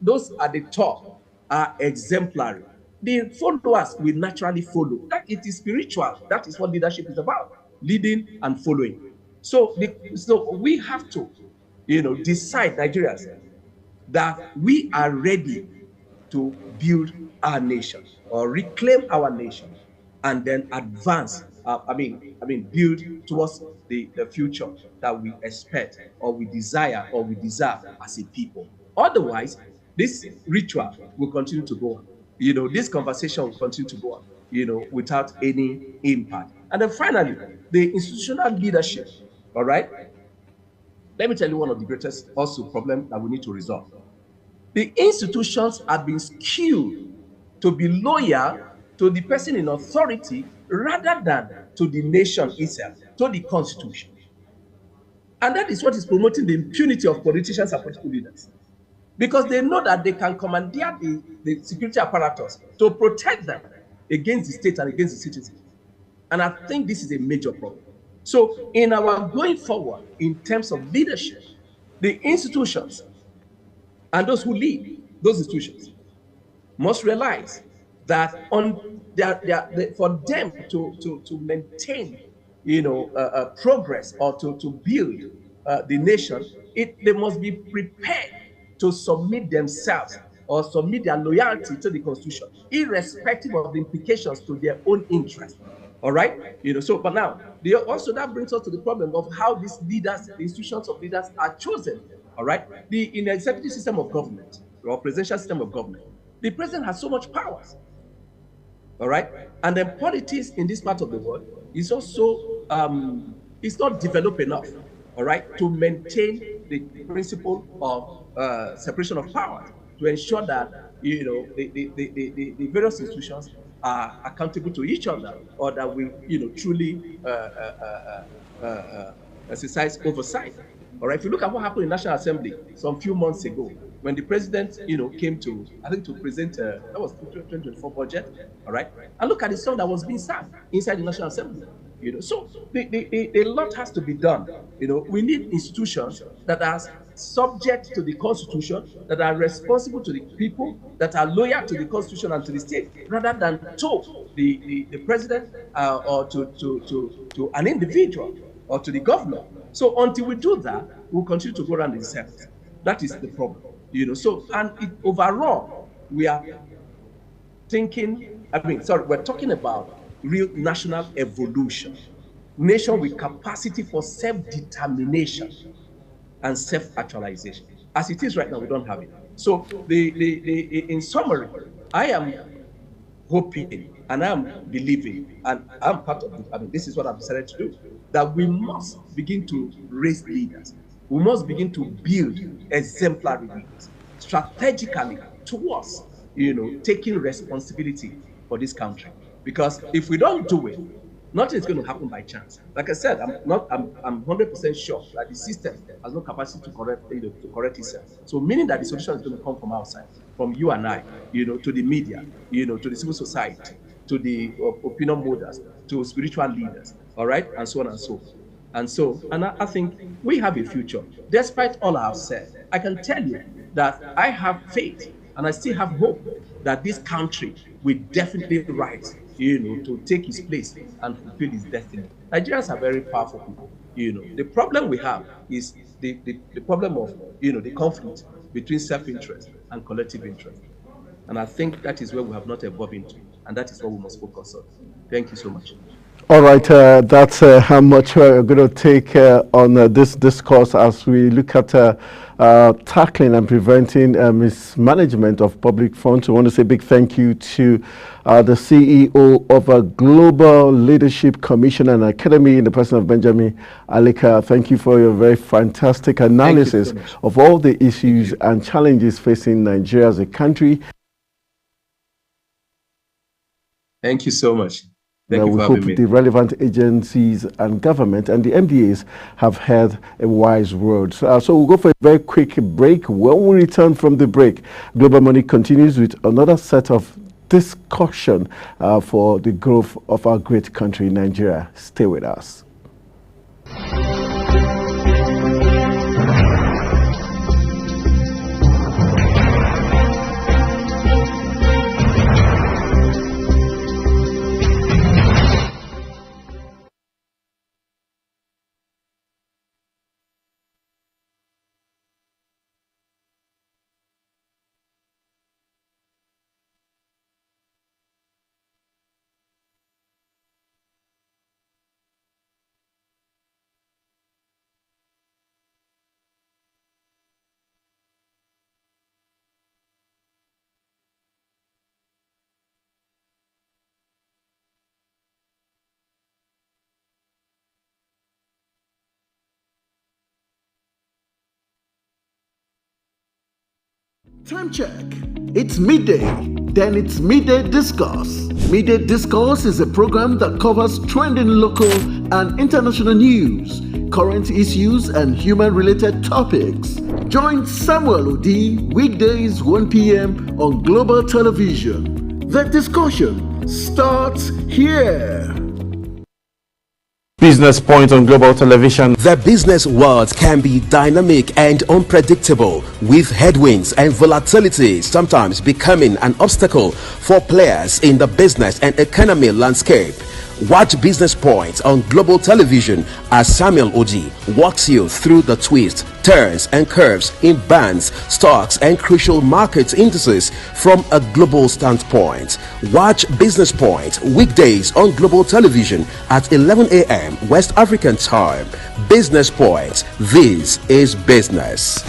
those at the top are exemplary, the followers will naturally follow. That it is spiritual. That is what leadership is about, leading and following. So we have to, decide, Nigerians, that we are ready to build our nation or reclaim our nation and then advance, build towards the future that we expect or we desire or we deserve as a people. Otherwise, this ritual will continue to go on. This conversation will continue to go on, without any impact. And then finally, the institutional leadership, all right? Let me tell you one of the greatest also problems that we need to resolve. The institutions have been skewed to be loyal to the person in authority rather than to the nation itself, to the constitution. And that is what is promoting the impunity of politicians and political leaders. Because they know that they can commandeer the security apparatus to protect them against the state and against the citizens. And I think this is a major problem. So in our going forward, in terms of leadership, the institutions and those who lead those institutions must realize that for them to maintain, progress or to build the nation, they must be prepared to submit themselves or submit their loyalty to the Constitution, irrespective of the implications to their own interest. All right, so but now also that brings us to the problem of how these leaders, the institutions of leaders, are chosen. All right, in the executive system of government or presidential system of government, the president has so much powers. All right, and then politics in this part of the world is also it's not developed enough. All right, to maintain the principle of separation of powers, to ensure that the various institutions are accountable to each other, or that we truly exercise oversight. All right, if you look at what happened in National Assembly some few months ago, when the president came to, I think, to present that was 2024 budget. All right, and look at the song that was being sung inside the National Assembly. So a lot has to be done. We need institutions that are subject to the Constitution, that are responsible to the people, that are loyal to the Constitution and to the state, rather than to the president or to an individual or to the governor. So until we do that, we'll continue to go around in circles. That is the problem. So overall, we are we're talking about real national evolution, nation with capacity for self-determination and self-actualization. As it is right now, we don't have it. So in summary, I am hoping and I am believing, and I'm part of it. This is what I've decided to do, that we must begin to raise leaders. We must begin to build exemplary leaders strategically towards, taking responsibility for this country. Because if we don't do it, nothing is going to happen by chance. Like I said, I'm 100% sure that the system has no capacity to correct itself. So meaning that the solution is going to come from outside, from you and I, to the media, to the civil society, to the opinion holders, to spiritual leaders, all right, and so on and so forth. And I think we have a future. Despite all I've said, I can tell you that I have faith and I still have hope that this country will definitely rise, to take his place and fulfill his destiny. Nigerians are very powerful people. The problem we have is the problem of, the conflict between self-interest and collective interest. And I think that is where we have not evolved into, and that is what we must focus on. Thank you so much. All right, that's how much we're going to take on this discourse as we look at tackling and preventing mismanagement of public funds. We want to say a big thank you to the CEO of a Global Leadership Commission and Academy in the person of Benjamin Alika. Thank you for your very fantastic analysis of all the issues and challenges facing Nigeria as a country. Thank you so much. We hope the relevant agencies and government and the MDAs have had a wise word. So we'll go for a very quick break. When we return from the break, Global Money continues with another set of discussion for the growth of our great country, Nigeria. Stay with us. Time check. It's midday. Then it's Midday Discourse. Midday Discourse is a program that covers trending local and international news, current issues, and human-related topics. Join Samuel Odi weekdays 1 p.m. on Global Television. The discussion starts here. Business Point on Global Television. The business world can be dynamic and unpredictable, with headwinds and volatility sometimes becoming an obstacle for players in the business and economy landscape. Watch Business Point on Global Television as Samuel Oji walks you through the twists, turns and curves in bands, stocks and crucial market indices from a global standpoint. Watch Business Point weekdays on Global Television at 11 a.m. West African time. Business Point. This is business.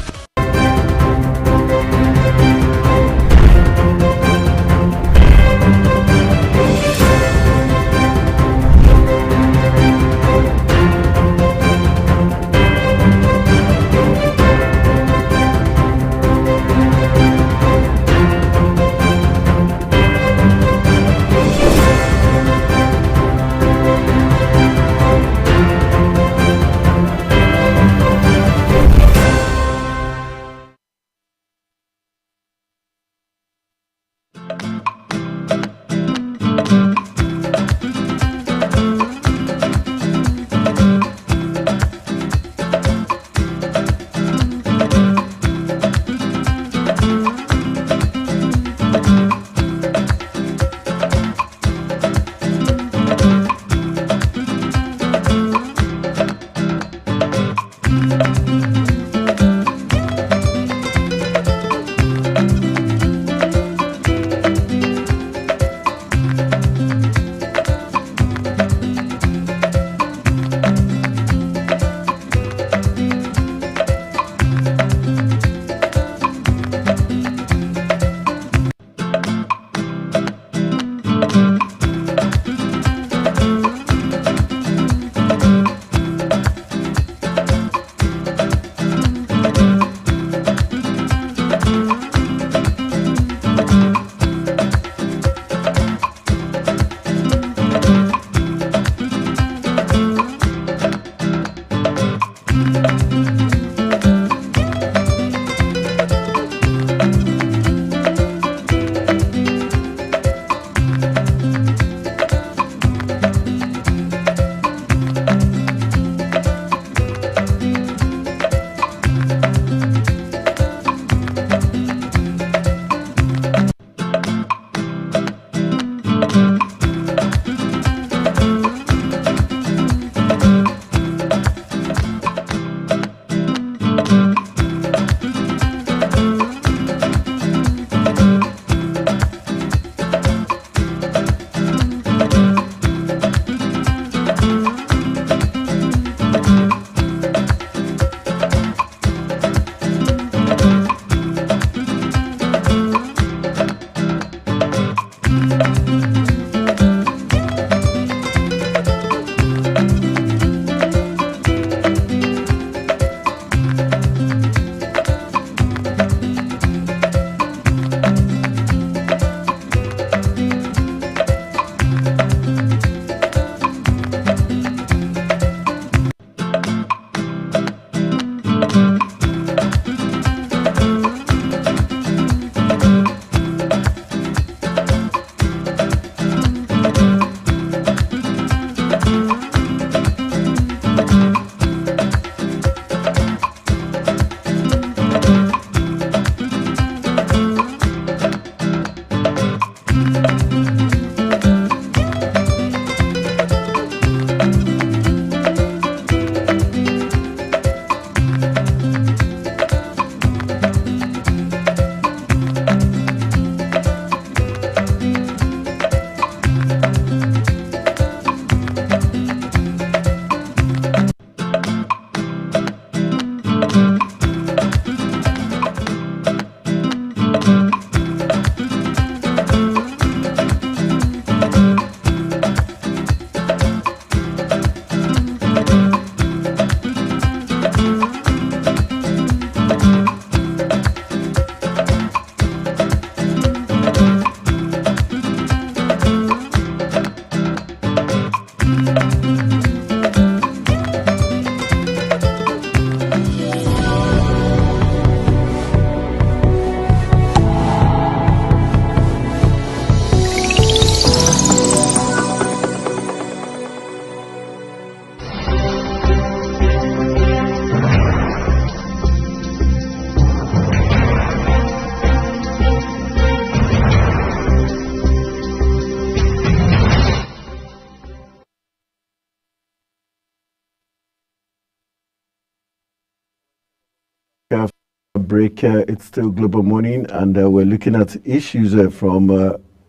break. It's still Global Morning, and we're looking at issues from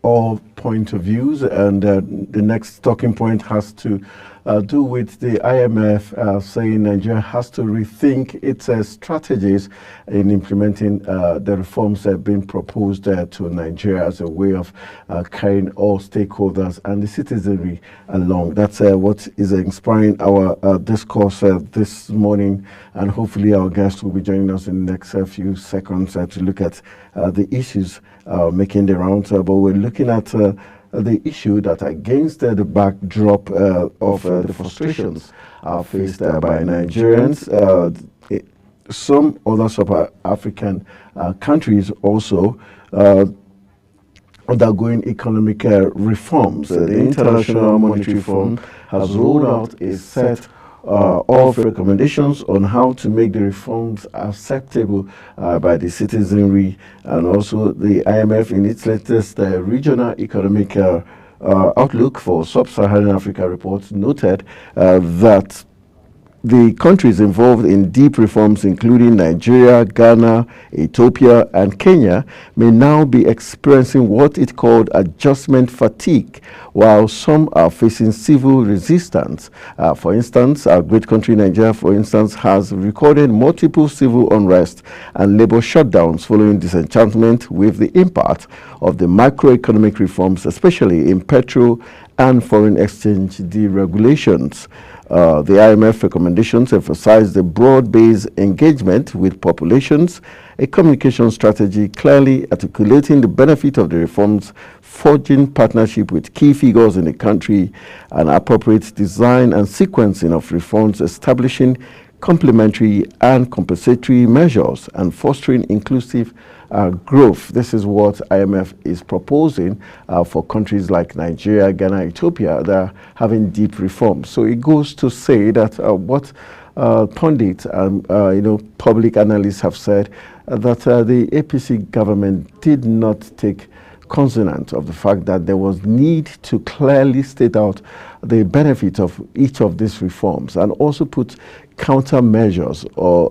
all point of views. And the next talking point has to do with the IMF saying Nigeria has to rethink its strategies in implementing the reforms that have been proposed to Nigeria as a way of carrying all stakeholders and the citizenry along. That's what is inspiring our discourse this morning, and hopefully our guest will be joining us in the next few seconds to look at the issues making the rounds. But we're looking at the issue that against the backdrop of the frustrations faced by Nigerians, some other sub-African countries also undergoing economic reforms. The International Monetary Fund has rolled out a set of recommendations on how to make the reforms acceptable by the citizenry, and also the IMF in its latest regional economic outlook for sub-Saharan Africa report noted that the countries involved in deep reforms, including Nigeria, Ghana, Ethiopia, and Kenya, may now be experiencing what it called adjustment fatigue, while some are facing civil resistance. For instance, our great country Nigeria, for instance, has recorded multiple civil unrest and labor shutdowns following disenchantment with the impact of the macroeconomic reforms, especially in petrol and foreign exchange deregulations. The IMF recommendations emphasize the broad-based engagement with populations, a communication strategy clearly articulating the benefit of the reforms, forging partnership with key figures in the country, an appropriate design and sequencing of reforms, establishing complementary and compensatory measures, and fostering inclusive growth. This is what IMF is proposing for countries like Nigeria, Ghana, Ethiopia that are having deep reforms. So it goes to say that what pundits and public analysts have said that the APC government did not take consonant of the fact that there was need to clearly state out the benefit of each of these reforms, and also put countermeasures or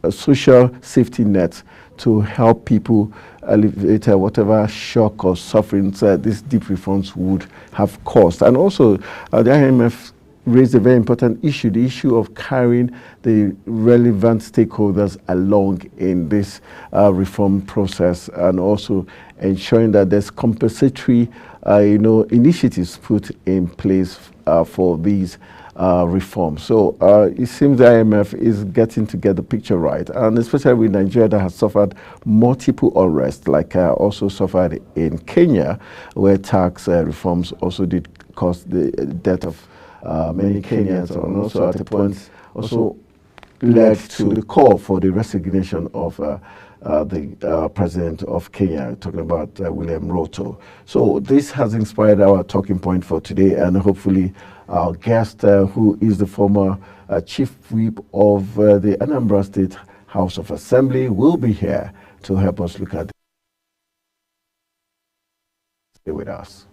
a social safety net to help people alleviate whatever shock or sufferings these deep reforms would have caused. And also, the IMF raised a very important issue, the issue of carrying the relevant stakeholders along in this reform process, and also ensuring that there's compensatory initiatives put in place for these reforms. So it seems the IMF is getting to get the picture right, and especially with Nigeria that has suffered multiple unrest, like also suffered in Kenya, where tax reforms also did cause the death of many Kenyans, and also at a point also led to the call for the resignation of the president of Kenya, talking about William Ruto. So this has inspired our talking point for today, and hopefully our guest, who is the former chief whip of the Anambra State House of Assembly, will be here to help us look at this. Stay with us.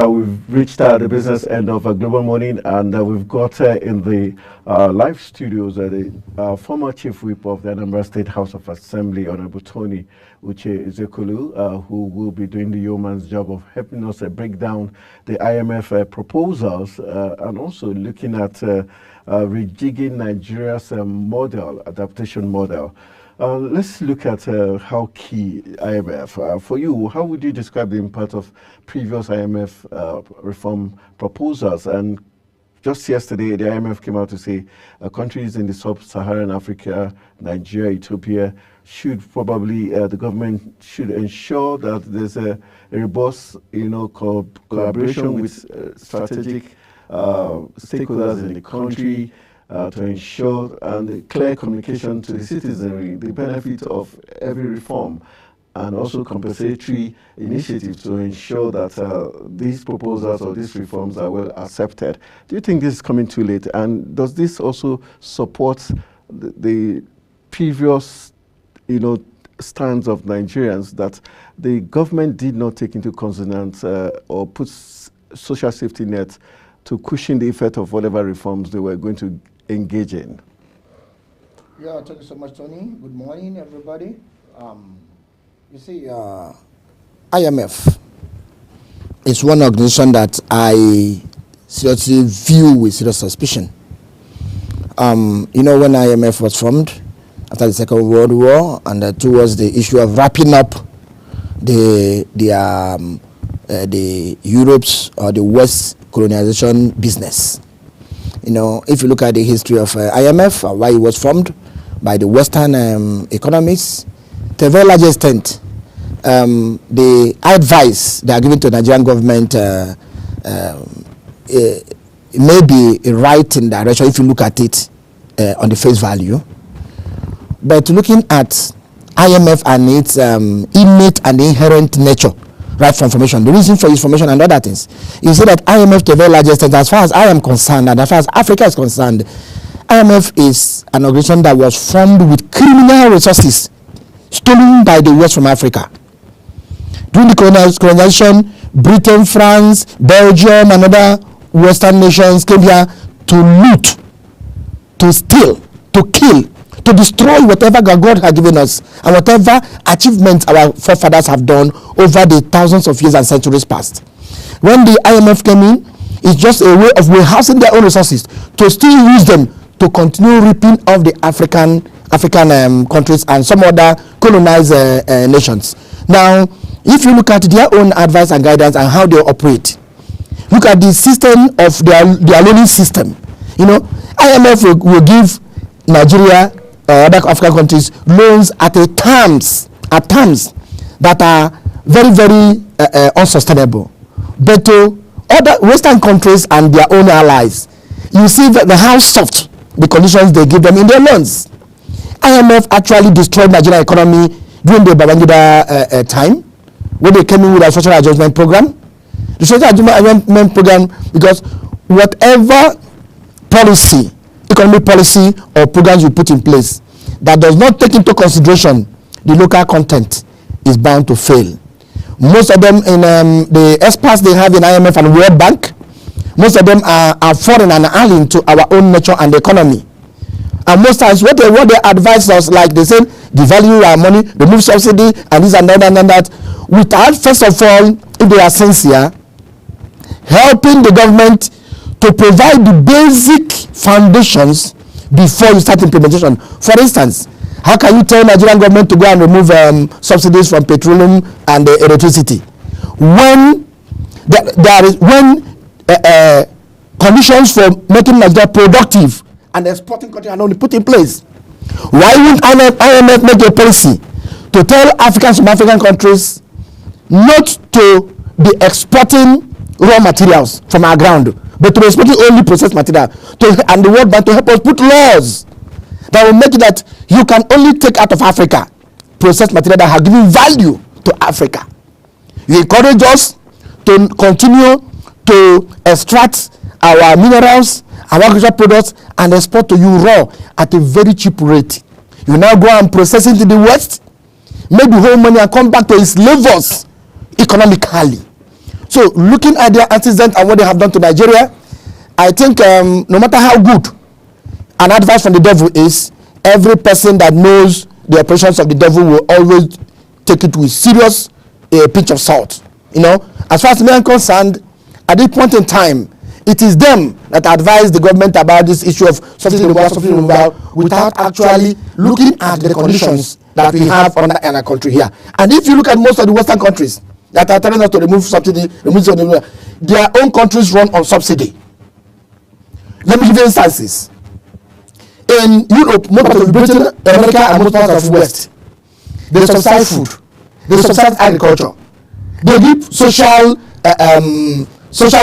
We've reached the business end of Global Morning, and we've got in the live studios the former Chief Whip of the Anambra State House of Assembly, Honorable Tony Uche Ezekulu, who will be doing the yeoman's job of helping us break down the IMF proposals and also looking at rejigging Nigeria's adaptation model. Let's look at how key IMF. For you, how would you describe the impact of previous IMF reform proposals? And just yesterday, the IMF came out to say countries in the sub-Saharan Africa, Nigeria, Ethiopia, should probably, the government should ensure that there's a robust, collaboration with strategic stakeholders in the country, to ensure and clear communication to the citizenry, the benefit of every reform, and also compensatory initiatives to ensure that these proposals or these reforms are well accepted. Do you think this is coming too late? And does this also support the previous, stance of Nigerians that the government did not take into consonance or put social safety nets to cushion the effect of whatever reforms they were going to engage in? Yeah, thank you so much, Tony. Good morning, everybody. You see, IMF is one organization that I seriously view with serious suspicion. When IMF was formed after the Second World War, and towards the issue of wrapping up the Europe's or the West colonization business. If you look at the history of IMF, why it was formed by the Western economists, to a very large extent, the advice they are giving to the Nigerian government may be a right in direction if you look at it on the face value. But looking at IMF and its innate and inherent nature, right from formation, the reason for its formation and other things, you see that IMF to a very large extent, as far as I am concerned and as far as Africa is concerned, IMF is an organization that was formed with criminal resources stolen by the West from Africa. During the colonization, Britain, France, Belgium, and other Western nations came here to loot, to steal, to kill, to destroy whatever God had given us and whatever achievements our forefathers have done over the thousands of years and centuries past. When the IMF came in, it's just a way of warehousing their own resources to still use them to continue reaping of the African countries and some other colonized nations. Now, if you look at their own advice and guidance and how they operate, look at the system of their loaning system. IMF will give Nigeria or other African countries loans at terms that are very, very unsustainable. But to other Western countries and their own allies, you see that how soft the conditions they give them in their loans. IMF actually destroyed Nigerian economy during the Babangida time, when they came in with a social adjustment program. The social adjustment program, because whatever policy, economic policy or programs you put in place that does not take into consideration the local content is bound to fail. Most of them in the experts they have in IMF and World Bank, most of them are foreign and alien to our own nature and economy. And most times what they advise us, like they say, devalue our money, remove subsidy, and this and that and that, without first of all, if they are sincere, helping the government to provide the basic foundations before you start implementation. For instance, how can you tell Nigerian government to go and remove subsidies from petroleum and electricity when conditions for making Nigeria productive and exporting country are not put in place? Why wouldn't IMF make a policy to tell African countries not to be exporting raw materials from our ground, but to be exporting only processed material, and the World Bank to help us put laws that will make it that you can only take out of Africa processed material that have given value to Africa. You encourage us to continue to extract our minerals, our agricultural products, and export to you raw at a very cheap rate. You now go and process it in the West, make the whole money and come back to its levels economically. So looking at their antecedents and what they have done to Nigeria, I think no matter how good an advice from the devil is, every person that knows the operations of the devil will always take it with serious pinch of salt. You know, as far as me I'm concerned, at this point in time, it is them that advise the government about this issue of subsidy removal without actually looking at the conditions that we have in our country here. And if you look at most of the Western countries that are telling us to remove subsidy, their own countries run on subsidy. Let me give you instances. In Europe, most part of Britain, America, and most parts of the West, they subsidize food, they subsidize agriculture, they give social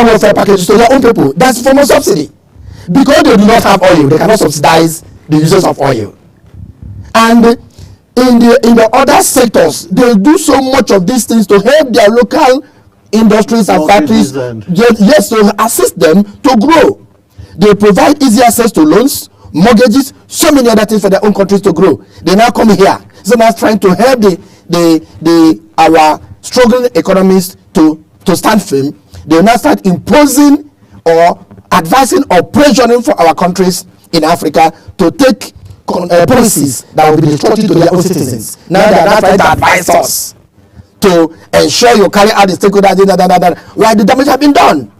welfare packages to their own people. That's a form of subsidy. Because they do not have oil, they cannot subsidize the users of oil. And in the other sectors, they do so much of these things to help their local industries and factories, yes, to assist them to grow. They provide easy access to loans, mortgages, so many other things for their own countries to grow. They now come here, so now trying to help our struggling economies to stand firm. They now start imposing or advising or pressuring for our countries in Africa to take policies that will be destructive to their own citizens. Now they are now trying to advise us to ensure you carry out the stakeholders while the damage has been done.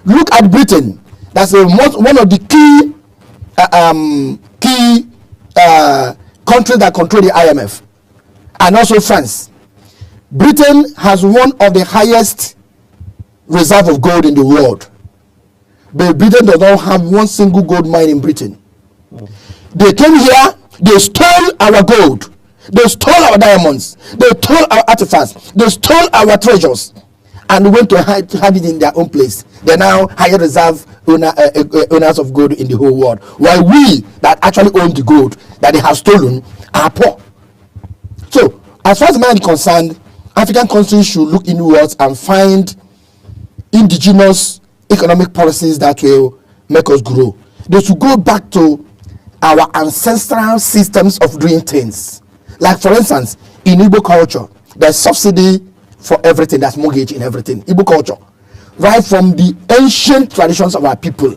Look at Britain. That's one of the key countries that control the IMF, and also France. Britain has one of the highest reserve of gold in the world, but Britain does not have one single gold mine in Britain. They came here, they stole our gold, they stole our diamonds, they stole our artifacts, they stole our treasures, and went to hide it in their own place. They're now higher reserve owners of gold in the whole world, while we that actually own the gold that they have stolen are poor. So, as far as man is concerned, African countries should look inwards and find indigenous economic policies that will make us grow. They should go back to our ancestral systems of doing things. Like, for instance, in Igbo culture, there's subsidy for everything, that's mortgage in everything. Igbo culture, right from the ancient traditions of our people.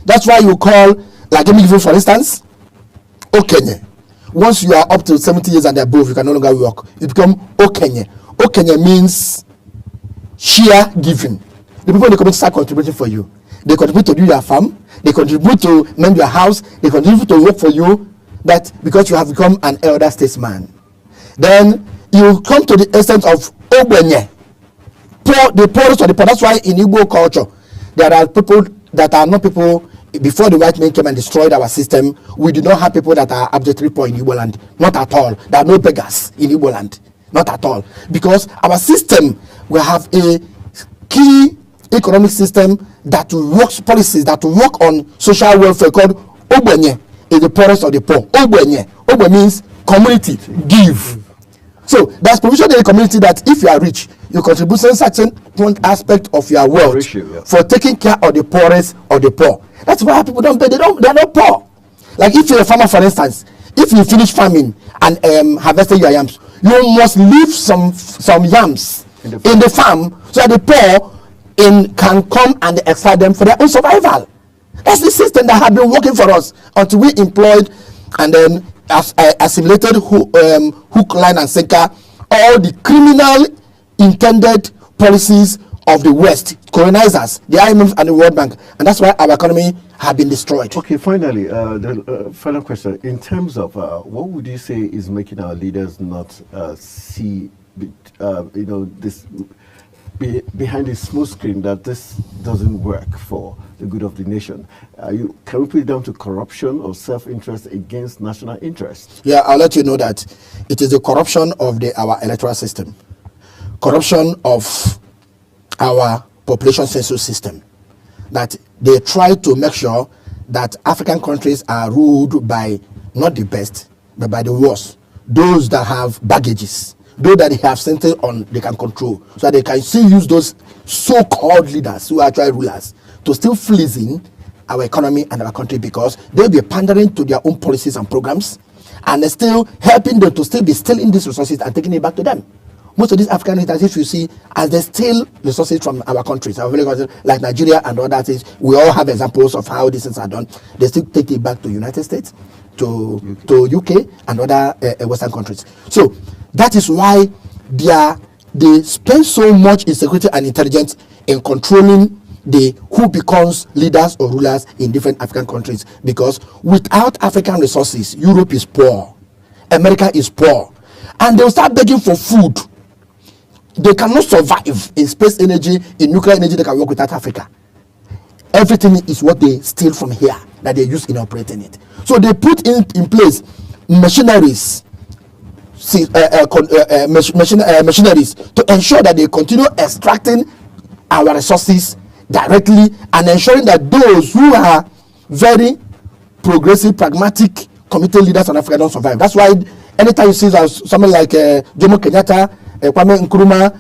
That's why you call, like, let me give you for instance, Okenye. Once you are up to 70 years and above, you can no longer work. You become Okenye. Okenye means share giving. The people in the community start contributing for you. They contribute to do your farm, they contribute to mend your house, they contribute to work for you, that because you have become an elder statesman. Then you come to the essence of Ogbenye, poor, the poorest of the poor. That's why in Igbo culture, there are people that are not people. Before the white men came and destroyed our system, we do not have people that are abjectly poor in Igbo land. Not at all. There are no beggars in Igbo land. Not at all. Because our system will have a key economic system that works, policies that work on social welfare, called Ogbenye, is the poorest of the poor. Ogbenye. Ogbenye means community, give. So there's provision in the community that if you are rich, you contribute to a certain aspect of your wealth for taking care of the poorest of the poor. That's why people don't pay. They're not poor. Like if you're a farmer, for instance, if you finish farming and harvesting your yams, you must leave some yams in the farm so that the poor can come and extract them for their own survival. That's the system that has been working for us until we employed and then assimilated hook, line, and sinker all the criminal intended policies of the West, colonizers, the IMF and the World Bank, and that's why our economy have been destroyed. Okay, finally, the final question. In terms of what would you say is making our leaders not see, this behind the smooth screen, that this doesn't work for the good of the nation? Can we put it down to corruption or self-interest against national interest? Yeah, I'll let you know that it is the corruption of our electoral system, corruption of our population census system, that they try to make sure that African countries are ruled by not the best, but by the worst, those that have baggages, those that they have something on they can control, so that they can still use those so-called leaders who are actually rulers to still fleecing our economy and our country, because they'll be pandering to their own policies and programs, and they're still helping them to still be stealing these resources and taking it back to them. most of these African leaders, if you see, as they steal resources from our countries, like Nigeria and other things, we all have examples of how these things are done. They still take it back to United States, to UK and other Western countries. So that is why they spend so much in security and intelligence in controlling who becomes leaders or rulers in different African countries, because without African resources, Europe is poor, America is poor, and they'll start begging for food. They cannot survive in space energy, in nuclear energy. They can work without Africa. Everything is what they steal from here that they use in operating it. So they put in place machineries, machineries to ensure that they continue extracting our resources directly and ensuring that those who are very progressive, pragmatic, committed leaders in Africa don't survive. That's why anytime you see someone like Jomo Kenyatta, Kwame Nkrumah,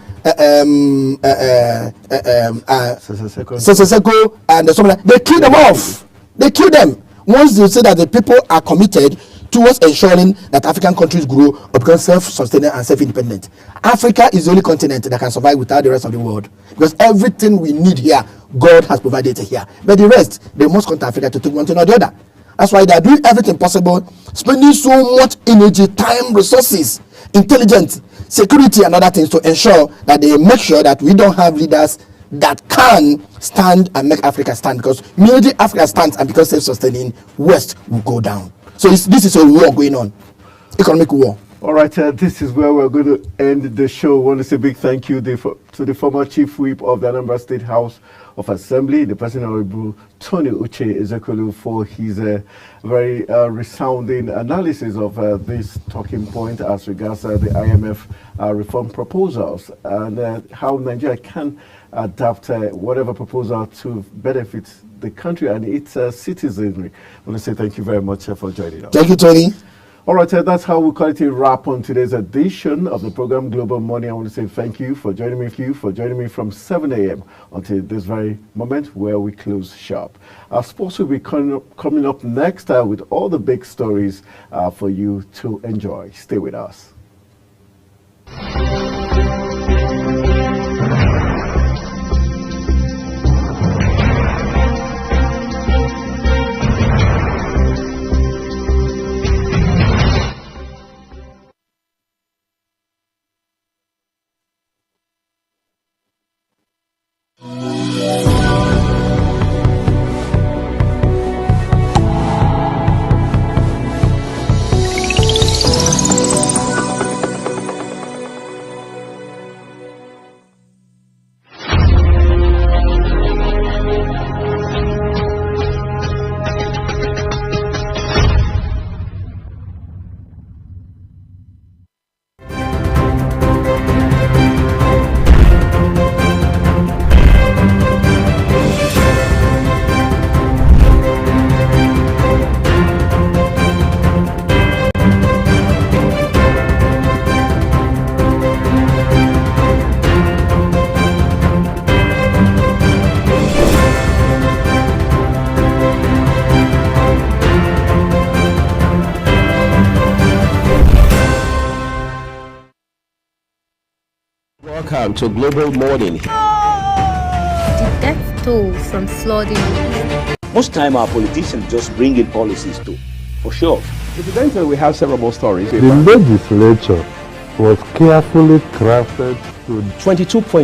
Seseko, and someone like, they kill them off. They kill them once they say that the people are committed towards ensuring that African countries grow or become self-sustaining and self-independent. Africa is the only continent that can survive without the rest of the world, because everything we need here, God has provided it here. But the rest, they must come to Africa to take one thing or the other. That's why they are doing everything possible, spending so much energy, time, resources, intelligence, security, and other things to ensure that they make sure that we don't have leaders that can stand and make Africa stand. Because immediately Africa stands and becomes self-sustaining, West will go down. So this is a war going on, economic war. All right, this is where we're going to end the show. I want to say a big thank you to the former Chief Whip of the Anambra State House of Assembly, the President Honorable Tony Uche Ezekwelu, for his very resounding analysis of this talking point as regards the IMF reform proposals and how Nigeria can adapt whatever proposal to benefit the country and its citizenry. I want to say thank you very much for joining us. Thank you, Tony. All right, that's how we call it a wrap on today's edition of the program Global Money. I want to say thank you for joining me from 7 a.m. until this very moment where we close shop. Our sports will be coming up next with all the big stories for you to enjoy. Stay with us. Welcome to Global Morning. The death toll from flooding. Most time our politicians just bring in policies too, for sure. Incidentally, we have several more stories. The legislature was carefully crafted to 22.2